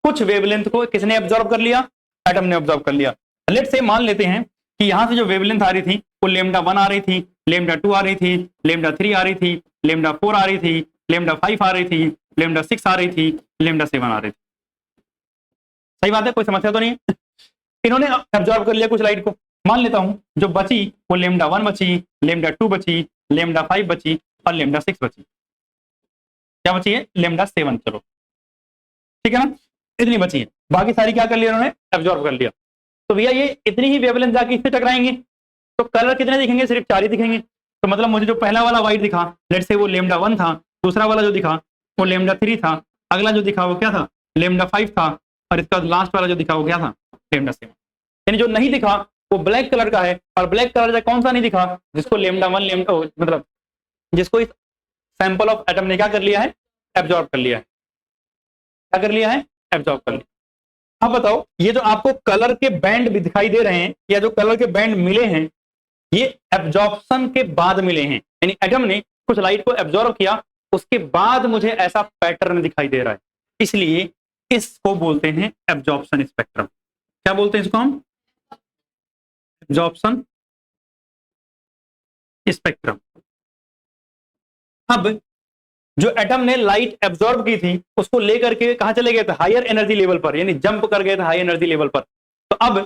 कुछ वेवलेंथ को किसने एब्जॉर्ब कर लिया, एटम ने एब्जॉर्ब कर लिया। लेट से मान लेते हैं कि यहां से जो वेवलेंथ आ रही थी वो लेमडा 1 आ रही थी, लेमडा 2 आ रही थी, लेमडा 3 आ रही थी, लेमडा 4 आ रही थी, लेमडा 5 आ रही थी, लेमडा 6 आ रही थी, लेमडा 7 आ रही थी। सही बात है, कोई समस्या तो नहीं है। इन्होंने एब्जॉर्ब कर लिया कुछ लाइट को। मान लेता हूं जो बची वो लेमडा 1 बची, लेमडा 2 बची, लेमडा 5 बची और लेमडा 6 बची। क्या बची है, लेमडा 7। चलो ठीक है ना, इतनी बची है। बाकी सारी क्या कर लिया इन्होंने, एब्जॉर्ब कर लिया। तो भैया ये इतनी ही वेवलेंथ जाके इससे टकराएंगे, तो कलर कितने दिखेंगे, सिर्फ 4 ही दिखेंगे। तो मतलब मुझे जो पहला वाला व्हाइट दिखा, लेट से वो लेमडा 1 था, दूसरा वाला जो दिखा वो लेमडा 3 था, अगला जो दिखा वो क्या था, लेमडा 5 था, और इसका लास्ट वाला जो दिखा वो क्या था, लेमडा 7। यानी जो नहीं दिखा वो ब्लैक कलर का है। और ब्लैक कलर कौन सा नहीं दिखा, जिसको लेमडा 1 लेमडा, मतलब जिसको इस सैंपल ऑफ एटम ने क्या कर लिया है, एब्जॉर्ब कर लिया है। क्या कर लिया है, एब्जॉर्ब कर लिया। अब बताओ, ये जो आपको कलर के बैंड भी दिखाई दे रहे हैं, या जो कलर के बैंड मिले हैं, ये एब्जॉर्प्शन के बाद मिले हैं। यानी एटम ने कुछ लाइट को एब्जॉर्ब किया, उसके बाद मुझे ऐसा पैटर्न दिखाई दे रहा है। इसलिए इसको बोलते हैं एब्जॉर्प्शन स्पेक्ट्रम। क्या बोलते हैं इसको हम? Absorption spectrum. अब जो एटम ने लाइट एब्जॉर्ब की थी उसको लेकर के कहां चले गए थे? हायर एनर्जी लेवल पर, यानी जंप कर गए थे हाई एनर्जी लेवल पर। तो अब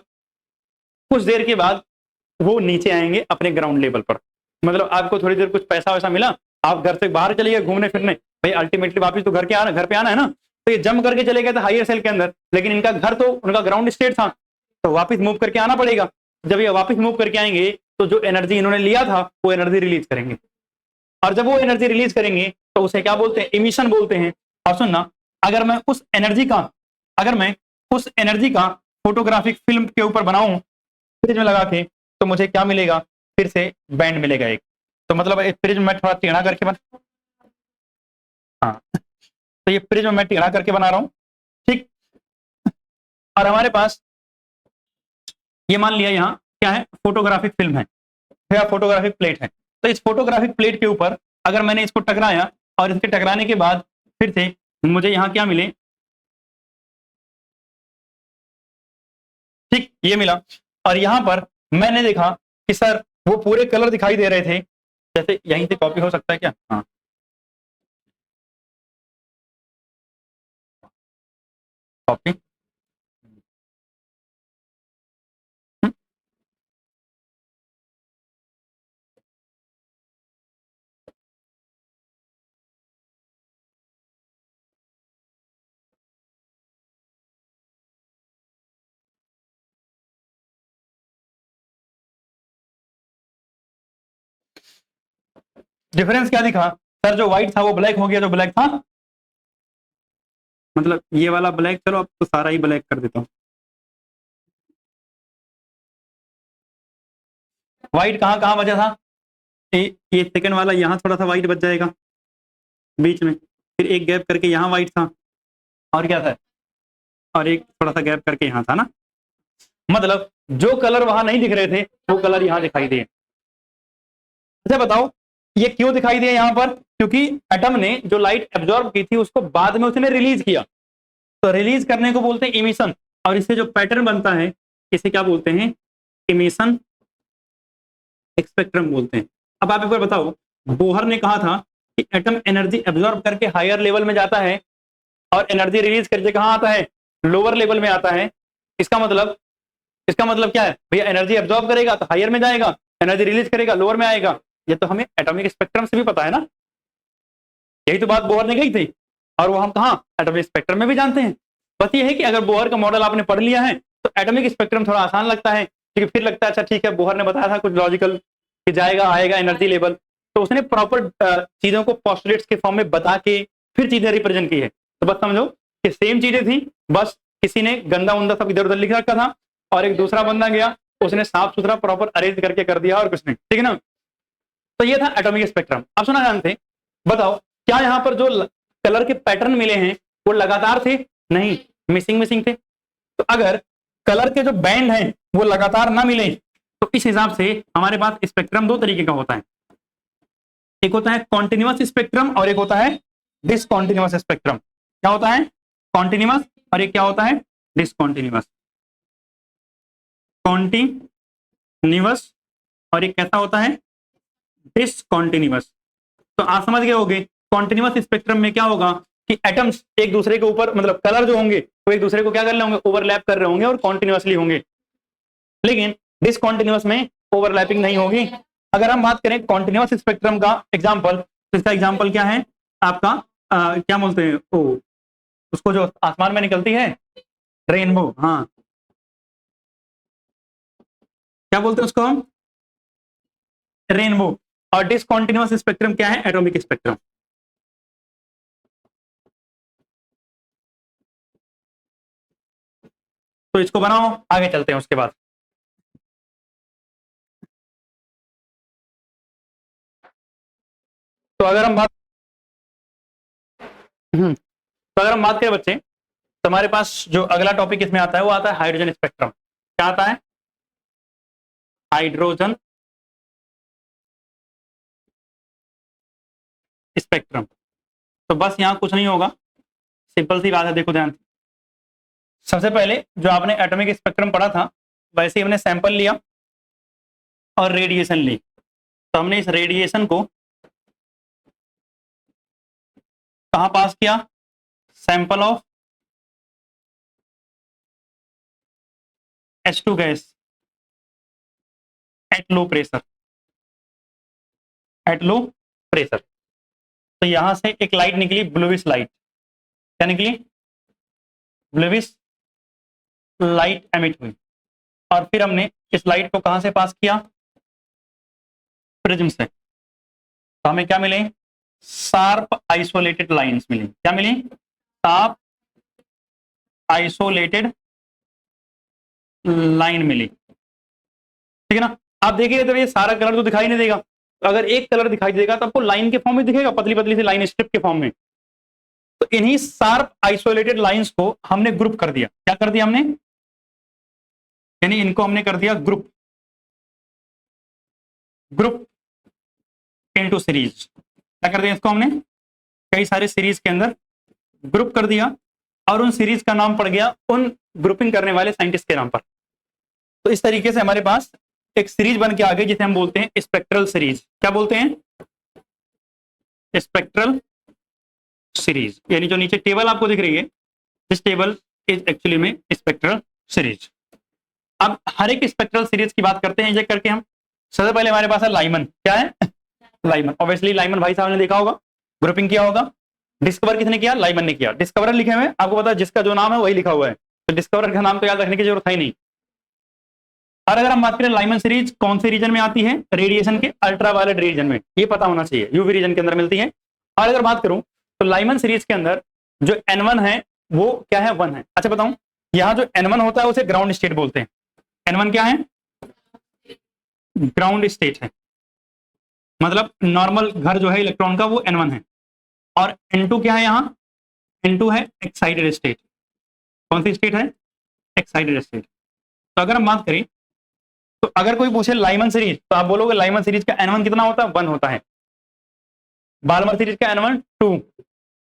कुछ देर के बाद वो नीचे आएंगे अपने ग्राउंड लेवल पर। मतलब आपको थोड़ी देर कुछ पैसा वैसा मिला, आप घर से बाहर चले गए घूमने फिरने, भाई अल्टीमेटली वापस तो घर पे आना है ना। तो ये जंप करके चले गए थे हायर सेल के अंदर, लेकिन इनका घर तो उनका ग्राउंड स्टेट था, तो वापस मूव करके आना पड़ेगा। जब ये वापस मूव करके आएंगे तो जो एनर्जी इन्होंने लिया था वो एनर्जी रिलीज करेंगे, और जब वो एनर्जी रिलीज करेंगे तो उसे क्या बोलते हैं? इमिशन बोलते हैं। और सुनना, अगर मैं उस एनर्जी का फोटोग्राफिक फिल्म के ऊपर बनाऊं फ्रिज में लगा के, तो मुझे क्या मिलेगा? फिर से बैंड मिलेगा एक। तो मतलब एक फ्रिज में थोड़ा टेढ़ा करके हाँ, तो ये फ्रिज में मैं टेढ़ा करके बना रहा हूं, ठीक। और हमारे पास ये मान लिया यहाँ क्या है? फोटोग्राफिक फिल्म है या फोटोग्राफिक प्लेट है। तो इस फोटोग्राफिक प्लेट के ऊपर अगर मैंने इसको टकराया और इसके टकराने के बाद फिर से मुझे यहाँ क्या मिले? ठीक, ये मिला। और यहाँ पर मैंने देखा कि सर वो पूरे कलर दिखाई दे रहे थे। जैसे यहीं से कॉपी हो सकता है क्या? हाँ, कॉपी। डिफरेंस क्या दिखा? सर जो व्हाइट था वो ब्लैक हो गया, जो ब्लैक था मतलब ये वाला ब्लैक, चलो अब तो सारा ही ब्लैक कर देता हूँ। व्हाइट कहाँ कहाँ बचा था? ये सेकंड वाला यहाँ थोड़ा सा व्हाइट बच जाएगा बीच में, फिर एक गैप करके यहाँ व्हाइट था, और क्या था? और एक थोड़ा सा गैप करके यहाँ था ना। मतलब जो कलर वहां नहीं दिख रहे थे वो कलर यहाँ दिखाई दिए। अच्छा बताओ, ये क्यों दिखाई दिए यहाँ पर? क्योंकि एटम ने जो लाइट एब्जॉर्ब की थी उसको बाद में उसने रिलीज किया, तो रिलीज करने को बोलते हैं इमिशन। और इससे जो पैटर्न बनता है इसे क्या बोलते हैं? इमिशन स्पेक्ट्रम बोलते हैं। अब आप एक बार बताओ, बोहर ने कहा था कि एटम एनर्जी एब्जॉर्ब करके हायर लेवल में जाता है और एनर्जी रिलीज करके कहां आता है? लोअर लेवल में आता है। इसका मतलब क्या है भैया? एनर्जी एब्जॉर्ब करेगा तो हायर में जाएगा, एनर्जी रिलीज करेगा लोअर में आएगा। ये तो हमें एटॉमिक स्पेक्ट्रम से भी पता है ना, यही तो बात बोहर ने कही थी, और वो हम कहा एटॉमिक स्पेक्ट्रम में भी जानते हैं। बस ये है कि अगर बोहर का मॉडल आपने पढ़ लिया है तो एटॉमिक स्पेक्ट्रम थोड़ा आसान लगता है, क्योंकि फिर लगता है अच्छा ठीक है, बोहर ने बताया था कुछ लॉजिकल कि जाएगा आएगा एनर्जी लेवल, तो उसने प्रॉपर चीजों को पोस्टुलेट्स के फॉर्म में बता के फिर चीजें रिप्रेजेंट की है। तो बस समझो कि सेम चीजें थी, बस किसी ने गंदा उंदा सब इधर उधर लिख रखा था और एक दूसरा बंदा गया उसने साफ सुथरा प्रॉपर अरेंज करके कर दिया और कुछ नहीं, ठीक है ना। तो ये था एटॉमिक स्पेक्ट्रम। अब सुना जानते, बताओ क्या यहाँ पर जो कलर के पैटर्न मिले हैं वो लगातार थे? नहीं, मिसिंग मिसिंग थे। तो अगर कलर के जो बैंड हैं वो लगातार ना मिले तो इस हिसाब से हमारे पास स्पेक्ट्रम दो तरीके का होता है। एक होता है कॉन्टिन्यूअस स्पेक्ट्रम और एक होता है डिसकॉन्टिन्यूअस स्पेक्ट्रम। क्या होता है? कॉन्टिन्यूअस, और एक क्या होता है? डिसकॉन्टिन्यूअस। कॉन्टिन्यूअस और एक कैसा होता है? डिसकॉन्टिन्यूअस। तो आप समझ गए होंगे कॉन्टिन्यूअस स्पेक्ट्रम में क्या होगा कि एटम्स एक दूसरे के ऊपर, मतलब कलर जो होंगे वो एक दूसरे को क्या कर रहे होंगे? ओवरलैप कर रहे होंगे और कॉन्टिन्यूअसली होंगे। लेकिन डिसकॉन्टिन्यूअस में ओवरलैपिंग नहीं होगी। अगर हम बात करें कॉन्टिन्यूअस स्पेक्ट्रम का एग्जांपल, तो इसका एग्जांपल क्या है आपका? क्या बोलते हैं ओ, उसको जो आसमान में निकलती है, रेनबो। हाँ, क्या बोलते हैं उसको हम? रेनबो। और डिसकॉन्टिन्यूअस स्पेक्ट्रम क्या है? Atomic spectrum. तो इसको बनाओ, आगे चलते हैं उसके बाद। तो अगर हम बात तो अगर हम बात करें बच्चे, तो हमारे पास जो अगला टॉपिक इसमें आता है वो आता है हाइड्रोजन स्पेक्ट्रम। क्या आता है? Hydrogen spectrum. तो बस यहाँ कुछ नहीं होगा, सिंपल सी बात है, देखो ध्यान। सबसे पहले जो आपने एटॉमिक स्पेक्ट्रम पढ़ा था वैसे ही हमने सैंपल लिया और रेडिएशन ली। तो हमने इस रेडिएशन को कहां पास किया? Sample of H2 gas at low pressure, at low pressure. तो यहां से एक लाइट निकली, ब्लूइश लाइट। क्या निकली? ब्लूइश लाइट एमिट हुई। और फिर हमने इस लाइट को कहां से पास किया? प्रिज्म से। तो हमें क्या मिले? शार्प आइसोलेटेड लाइंस मिली। क्या मिली? शार्प आइसोलेटेड लाइन मिली। ठीक है ना? आप देखिए तो ये सारा कलर तो दिखाई नहीं देगा, तो अगर एक कलर दिखाई देगा तो आपको लाइन के फॉर्म में दिखेगा, पतली पतली सी लाइन स्ट्रिप के फॉर्म में। तो इन्हीं शार्प आइसोलेटेड लाइंस को हमने ग्रुप कर दिया। क्या कर दिया हमने? यानी इनको हमने कर दिया ग्रुप, ग्रुप इनटू सीरीज। क्या कर दिया इसको हमने? कई सारे सीरीज के अंदर ग्रुप कर दिया और उन सीरीज का नाम पड़ गया उन ग्रुपिंग करने वाले साइंटिस्ट के नाम पर। तो इस तरीके से हमारे पास एक सीरीज बन के आ गई जिसे हम बोलते हैं स्पेक्ट्रल सीरीज। क्या बोलते हैं? Spectral series. यानी जो नीचे टेबल आपको दिख रही है, दिस टेबल इज एक्चुअली में स्पेक्ट्रल सीरीज। अब हर एक स्पेक्ट्रल सीरीज की बात करते हैं एक करके हम। सबसे पहले हमारे पास है लाइमन। क्या है? लाइमन। ऑब्वियसली लाइमन भाई साहब ने देखा होगा, ग्रुपिंग किया होगा। डिस्कवर किसने किया? लाइमन ने किया। डिस्कवरर लिखे हुए आपको पता है, जिसका जो नाम है वही लिखा हुआ है, तो डिस्कवरर का नाम तो याद रखने की जरूरत है ही नहीं। और अगर हम बात करें लाइमन सीरीज कौन से रीजन में आती है? रेडिएशन के अल्ट्रावायलेट रीजन में, ये पता होना चाहिए, यूवी रीजन के अंदर मिलती है। और अगर बात करूं तो लाइमन सीरीज के अंदर जो N1 है वो क्या है? 1 है। अच्छा बताऊं, यहां जो N1 होता है उसे ग्राउंड स्टेट बोलते हैं। N1 क्या है? ग्राउंड स्टेट है, मतलब नॉर्मल घर जो है इलेक्ट्रॉन का वो N1 है। और N2 क्या है? यहाँ N2 है एक्साइटेड स्टेट। कौन सी स्टेट है? Excited state. तो अगर हम बात करें तो अगर कोई पूछे लाइमन सीरीज तो आप बोलोगे लाइमन सीरीज का N1 कितना होता है? 1 होता है। बाल्मर सीरीज का N1 2,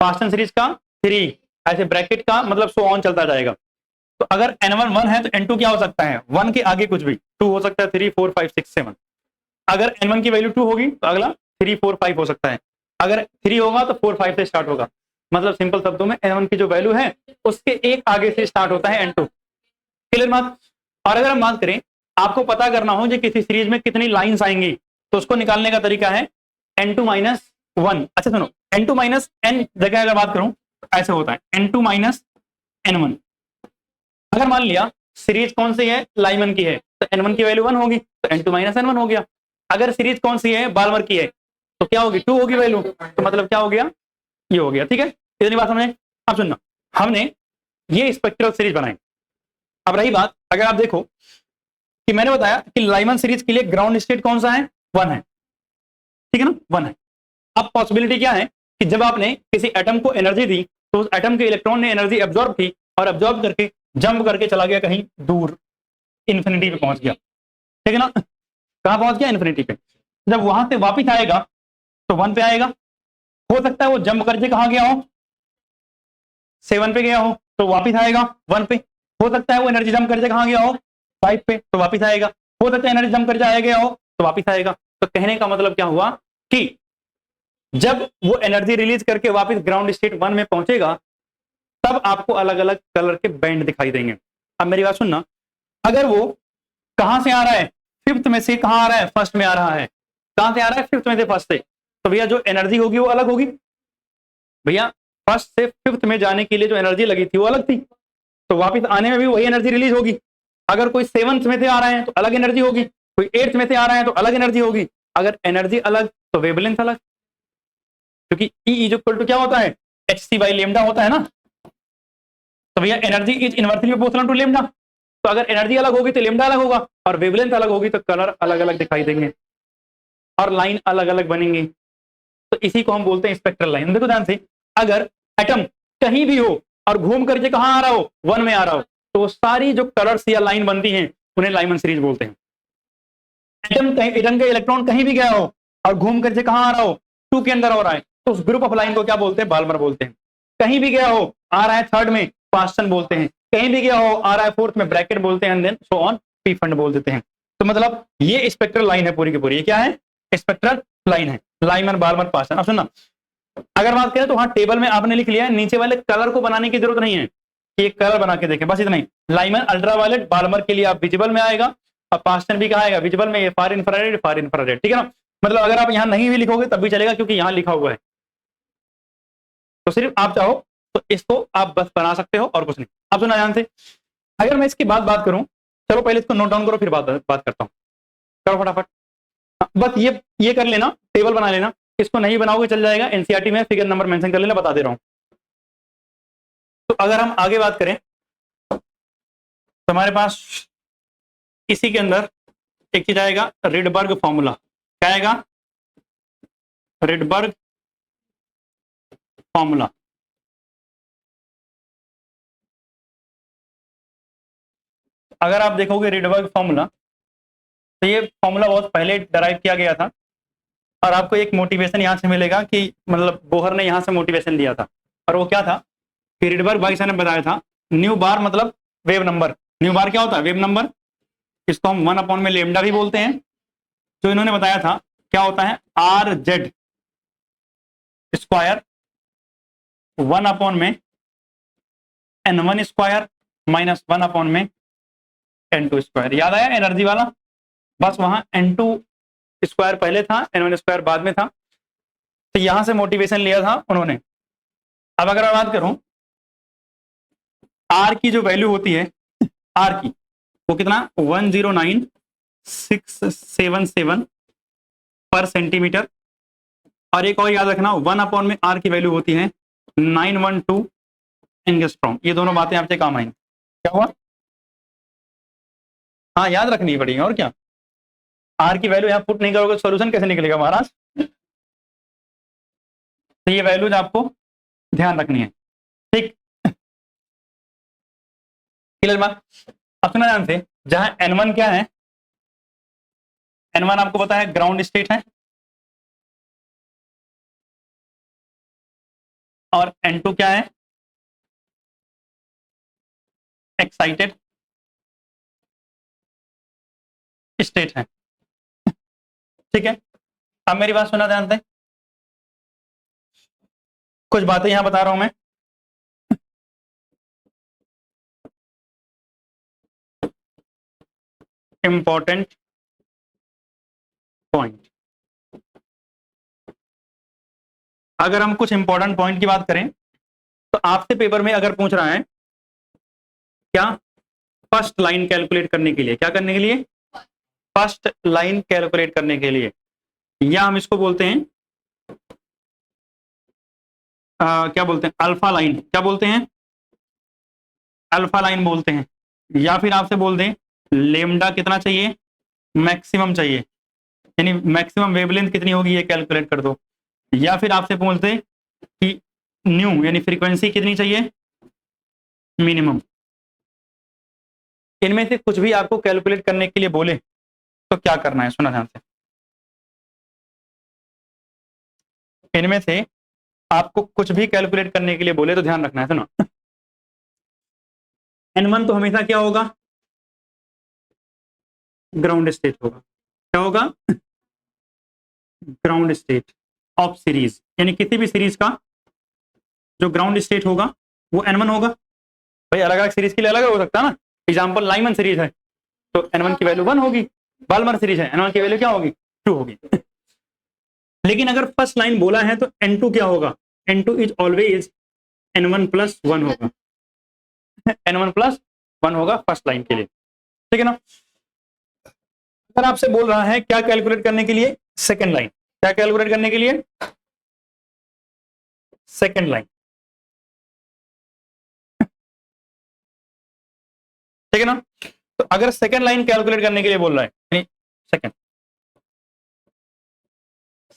फास्टन सीरीज का 3, ऐसे ब्रैकेट का मतलब सो ऑन चलता जाएगा। तो अगर N1 1 है तो N2 क्या हो सकता है? 1 के आगे कुछ भी 2 हो सकता है, 3 4 5 6 7। अगर N1 की वैल्यू 2 होगी तो अगला 3 4 5 हो सकता है। अगर 3 होगा तो 4 5 से स्टार्ट होगा। मतलब सिंपल शब्दों में N1 की जो वैल्यू है उसके एक आगे से स्टार्ट होता है N2। क्लियर बात? और अगर हम बात करें आपको पता करना हो कि किसी सीरीज में कितनी लाइंस आएंगी तो उसको निकालने का तरीका है N2 माइनस 1। अच्छा सुनो, N2 माइनस N जगह अगर बात करूं तो ऐसे होता है N2 माइनस N1। अगर मान लिया सीरीज कौन सी है? लाइमन की है, तो N1 की वैल्यू 1 होगी तो N2 माइनस N1 हो गया। अगर सीरीज कौन सी है? बाल्मर की है, तो क्या होगी? 2 होगी वैल्यू, तो मतलब क्या हो गया? ये हो गया। ठीक है, इतनी बात हमने। अब सुनना, हमने ये स्पेक्ट्रल सीरीज बनाई। अब रही बात, अगर आप देखो कि मैंने बताया कि लाइमन सीरीज के लिए ग्राउंड स्टेट कौन सा है? 1 है। ठीक है ना? 1 है। अब पॉसिबिलिटी क्या है कि जब आपने किसी एटम को एनर्जी दी तो उस एटम के इलेक्ट्रॉन ने एनर्जी एब्जॉर्ब की और एब्जॉर्ब करके जंप करके चला गया कहीं दूर, इन्फिनिटी पे पहुंच गया। ठीक है ना? कहां पहुंच गया? इन्फिनिटी पे। जब वहां से वापिस आएगा तो 1 पे आएगा। हो सकता है वो जंप करके कहां गया हो? 7 पे गया हो तो वापिस आएगा 1 पे। हो सकता है वो एनर्जी जंप करके कहां गया हो? 5 पे, तो वापिस आएगा। हो सकता है एनर्जी जंप करके आया गया हो तो वापिस आएगा। तो कहने का मतलब क्या हुआ कि जब वो एनर्जी रिलीज करके वापस ग्राउंड स्टेट 1 में पहुंचेगा तब आपको अलग अलग कलर के बैंड दिखाई देंगे। अब मेरी बात सुनना, अगर वो कहां से आ रहा है? 5th में से कहां आ रहा है? 1st में आ रहा है। कहां से आ रहा है? 5th में से 1st से। तो भैया जो एनर्जी होगी वो अलग होगी। भैया 1st से 5th में जाने के लिए जो एनर्जी लगी थी वो अलग थी, तो वापस आने में भी वही एनर्जी रिलीज होगी। अगर कोई 7th में से आ रहे हैं तो अलग एनर्जी होगी, कोई 8th में से आ रहे हैं तो अलग एनर्जी होगी। अगर एनर्जी अलग तो वेवलेंथ अलग, क्योंकि E इज इक्वल टू क्या होता है? hc बाई लेमडा होता है ना। तो भैया energy is inversely proportional to lambda. तो अगर एनर्जी अलग होगी तो लेमडा अलग होगा और वेवलेंथ अलग होगी तो कलर अलग अलग दिखाई देंगे और लाइन अलग अलग बनेंगी। तो इसी को हम बोलते हैं स्पेक्ट्रल लाइन। देखो ध्यान से, अगर एटम कहीं भी हो और घूम करके कहां आ रहा हो? 1 में आ रहा हो, तो सारी जो कलर्स या लाइन बनती हैं उन्हें लाइमन सीरीज बोलते हैं। एटम का इलेक्ट्रॉन कहीं भी गया हो और घूम करके कहां आ रहा हो? 2 के अंदर हो रहा है, तो उस ग्रुप ऑफ लाइन को क्या बोलते हैं? बाल्मर बोलते हैं। कहीं भी गया हो, आ रहा है 3rd में पास्टन बोलते हैं, कहीं भी क्या हो आ रहा है फोर्थ में ब्रैकेट बोलते हैं, एंड देन सो ऑन पी फंड बोल देते हैं। तो मतलब ये स्पेक्ट्रल लाइन है पूरी की पूरी। ये क्या है? स्पेक्ट्रल लाइन है, लाइमन बार्मर पास्टन। अब सुनना, अगर बात करें तो हाँ टेबल में आपने लिख लिया है, नीचे वाले कलर को बनाने की जरूरत नहीं है कि एक कलर बना के देखें, बस इतना ही। लाइमन अल्ट्रावायलेट बार्मर के लिए आप विजिबल में आएगा, और पास्टन भी कहाँ आएगा? विजिबल में। ये फार इंफ्रारेड, फार इंफ्रारेड, ठीक है ना। मतलब अगर आप यहाँ नहीं भी लिखोगे तब भी चलेगा, क्योंकि यहाँ लिखा हुआ है। तो सिर्फ आप चाहो तो इसको आप बस बना सकते हो और कुछ नहीं। आप सुना ध्यान से, अगर मैं इसकी बात करूं, चलो पहले इसको नोट डाउन करो फिर बात करता हूं। करो फटाफट। बस ये कर लेना, टेबल बना लेना। इसको नहीं बनाओगे चल जाएगा, एनसीईआरटी में फिगर नंबर मेंशन कर लेना, बता दे रहा हूं। तो अगर हम आगे बात करें तो हमारे पास इसी के अंदर एक चीज आएगा, रिडबर्ग फॉर्मूला। क्या आएगा? Rydberg formula. अगर आप देखोगे रिडबर्ग फॉर्मूला, तो ये फॉर्मूला बहुत पहले डराइव किया गया था, और आपको एक मोटिवेशन यहाँ से मिलेगा कि मतलब बोहर ने यहाँ से मोटिवेशन लिया था, और वो क्या था कि रिडबर्ग भाई साहब ने बताया था, न्यू बार मतलब वेव नंबर। न्यू बार क्या होता है? Wave number. इसको हम 1 में लेमडा भी बोलते हैं। तो इन्होंने बताया था क्या होता है, आर जेड स्क्वायर 1 में n1 स्क्वायर माइनस 1 में n2 स्क्वायर। याद आया एनर्जी वाला? बस वहां n2 स्क्वायर पहले था, n1 स्क्वायर बाद में था। तो यहां से मोटिवेशन लिया था उन्होंने। अब अगर मैं बात करूं, आर की जो वैल्यू होती है, आर की वो कितना? 109,677 पर सेंटीमीटर। और एक और याद रखना, 1 में आर की वैल्यू होती है 912 एंगस्ट्रॉम। ये दोनों बातें आपसे काम आएंगी। क्या हुआ? हाँ याद रखनी पड़ेगी, और क्या। आर की वैल्यू यहाँ पुट नहीं करोगे सॉल्यूशन कैसे निकलेगा महाराज? तो ये वैल्यूज आपको ध्यान रखनी है, ठीक। क्लियर बात? अब सुना ध्यान से, जहां n1 क्या है, n1 आपको पता है ग्राउंड स्टेट है, और n2 क्या है? एक्साइटेड स्टेट है, ठीक है। अब मेरी बात सुना ध्यान से, कुछ बातें यहां बता रहा हूं मैं। इंपॉर्टेंट पॉइंट, अगर हम कुछ इंपॉर्टेंट पॉइंट की बात करें तो आपसे पेपर में अगर पूछ रहा है क्या, फर्स्ट लाइन कैलकुलेट करने के लिए, क्या करने के लिए? फर्स्ट लाइन कैलकुलेट करने के लिए, या हम इसको बोलते हैं क्या बोलते हैं? Alpha line. क्या बोलते हैं? अल्फा लाइन बोलते हैं। या फिर आपसे बोल दें लेमडा कितना चाहिए? मैक्सिमम चाहिए, यानी मैक्सिमम वेवलेंथ कितनी होगी ये कैलकुलेट कर दो। या फिर आपसे पूछते कि न्यू यानी फ्रीक्वेंसी कितनी चाहिए? मिनिमम। इनमें से कुछ भी आपको कैलकुलेट करने के लिए बोले तो क्या करना है? सुना ध्यान से, इनमें से आपको कुछ भी कैलकुलेट करने के लिए बोले तो ध्यान रखना है। सुनो, n1 तो हमेशा क्या होगा? ग्राउंड स्टेट होगा। क्या होगा? ग्राउंड स्टेट ऑफ सीरीज, यानी किसी भी सीरीज का जो ग्राउंड स्टेट होगा वो n1 होगा। भाई अलग अलग सीरीज के लिए अलग हो सकता है ना। एग्जांपल लाइमन सीरीज है तो n1 की वैल्यू 1 होगी, बाल्मर सीरीज है n1 की वैल्यू क्या होगी? 2 होगी। लेकिन अगर फर्स्ट लाइन बोला है तो n2 क्या होगा? n2 is always n1 plus 1 होगा। n1 प्लस 1 होगा फर्स्ट लाइन के लिए, ठीक है ना। अगर आपसे बोल रहा है क्या कैलकुलेट करने के लिए? Second line. क्या कैलकुलेट करने के लिए? सेकंड लाइन, ठीक है ना। तो अगर सेकंड लाइन कैलकुलेट करने के लिए बोल रहा है,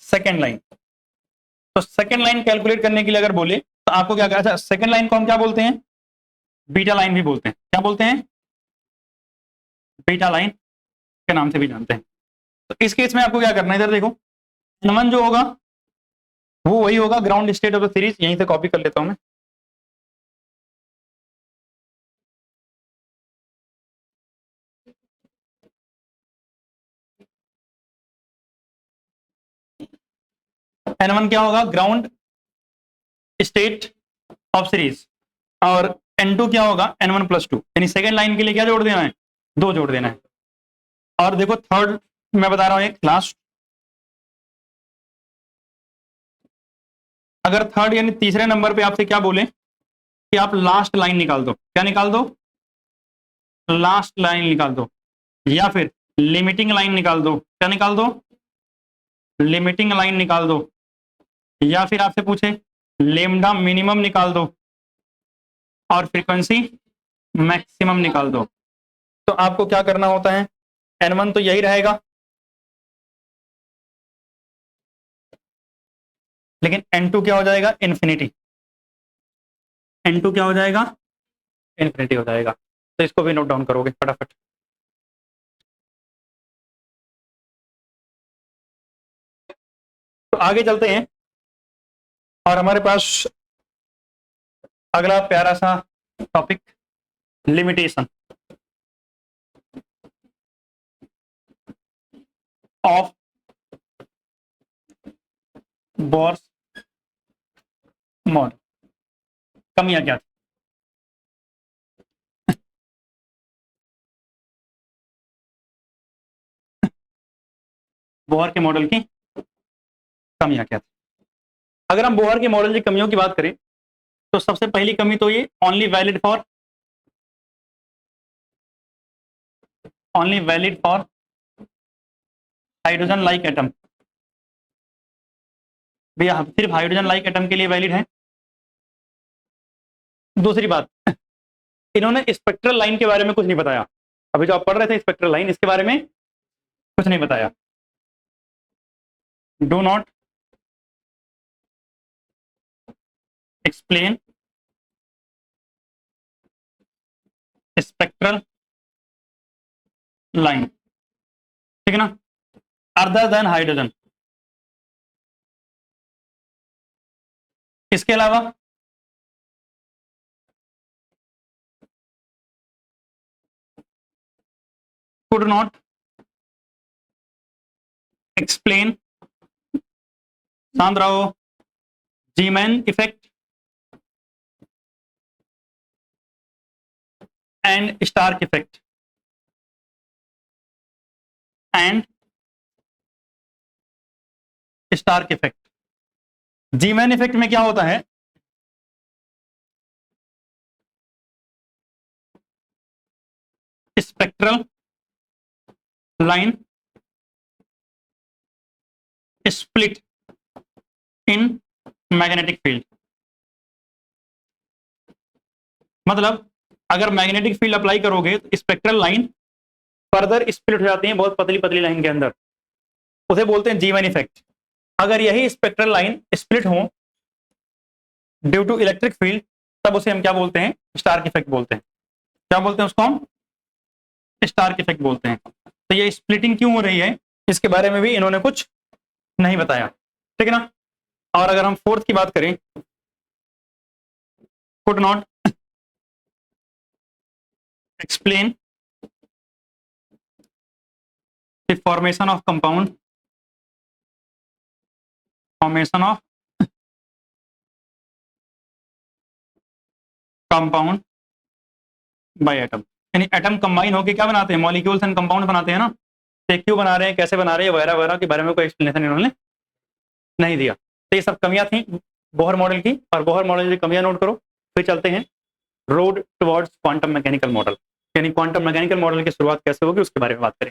सेकंड लाइन, तो सेकंड लाइन कैलकुलेट करने के लिए अगर बोले तो आपको क्या कहना? अच्छा, सेकंड लाइन को हम क्या बोलते हैं? बीटा लाइन भी बोलते हैं। क्या बोलते हैं? बीटा लाइन के नाम से भी जानते हैं। तो इस केस में आपको क्या करना है? इधर देखो, n1 जो होगा वो वही होगा ground state of the series. यहीं से कॉपी कर लेता हूं मैं, N1 क्या होगा, ग्राउंड स्टेट ऑफ सीरीज, और N2 क्या होगा, N1+2, यानी सेकेंड लाइन के लिए क्या जोड़ देना है, 2 जोड़ देना है। और देखो थर्ड मैं बता रहा हूं एक लास्ट, अगर थर्ड यानी तीसरे नंबर पे आपसे क्या बोले कि आप लास्ट लाइन निकाल दो, क्या निकाल दो, लास्ट लाइन निकाल दो, या फिर लिमिटिंग लाइन निकाल दो, क्या निकाल दो, लिमिटिंग लाइन निकाल दो, या फिर आपसे पूछे लेमडा मिनिमम निकाल दो और फ्रीक्वेंसी मैक्सिमम निकाल दो, तो आपको क्या करना होता है, N1 तो यही रहेगा, लेकिन N2 क्या हो जाएगा, इन्फिनिटी, N2 क्या हो जाएगा, इन्फिनिटी हो जाएगा। तो इसको भी नोट डाउन करोगे फटाफट। तो आगे चलते हैं, और हमारे पास अगला प्यारा सा topic, limitation of Bohr's model. कमियां क्या थी, बोहर के मॉडल की कमियां क्या थी। अगर हम बोहर के मॉडल की कमियों की बात करें तो सबसे पहली कमी तो ये only valid for hydrogen like atom, भैया सिर्फ हाइड्रोजन लाइक एटम के लिए वैलिड है। दूसरी बात, इन्होंने स्पेक्ट्रल लाइन के बारे में कुछ नहीं बताया, अभी जो आप पढ़ रहे थे स्पेक्ट्रल लाइन, इसके बारे में कुछ नहीं बताया। Do not explain spectral line, ठीक है ना, अदर देन हाइड्रोजन। इसके अलावा could not explain, शांत रहो, Zeeman effect and Stark effect, Zeeman effect में क्या होता है, spectral line split in magnetic field, मतलब अगर मैग्नेटिक फील्ड अप्लाई करोगे तो स्पेक्ट्रल लाइन फर्दर स्प्लिट हो जाती है बहुत पतली पतली लाइन के अंदर, उसे बोलते हैं जीमैन इफेक्ट। अगर यही स्पेक्ट्रल लाइन स्प्लिट हो ड्यू टू इलेक्ट्रिक फील्ड, तब उसे हम क्या बोलते हैं, स्टार्क इफेक्ट बोलते हैं। क्या बोलते हैं उसको हम, स्टार्क इफेक्ट बोलते हैं। तो ये स्प्लिटिंग क्यों हो रही है, इसके बारे में भी इन्होंने कुछ नहीं बताया, ठीक है ना। और अगर हम फोर्थ की बात करें, could not explain the formation of compound by atom, यानी एटम कंबाइन होकर क्या बनाते हैं, मॉलिक्यूल्स एंड कंपाउंड बनाते हैं ना, तो क्यों बना रहे हैं, कैसे बना रहे हैं, वगैरह वगैरह के बारे में कोई एक्सप्लेनेशन इन्होंने नहीं दिया। तो ये सब कमियां थी बोहर मॉडल की, और बोहर मॉडल की कमियां नोट करो। फिर चलते हैं road towards quantum mechanical model, यानी क्वांटम मैकेनिकल मॉडल की शुरुआत कैसे होगी उसके बारे में बात करें।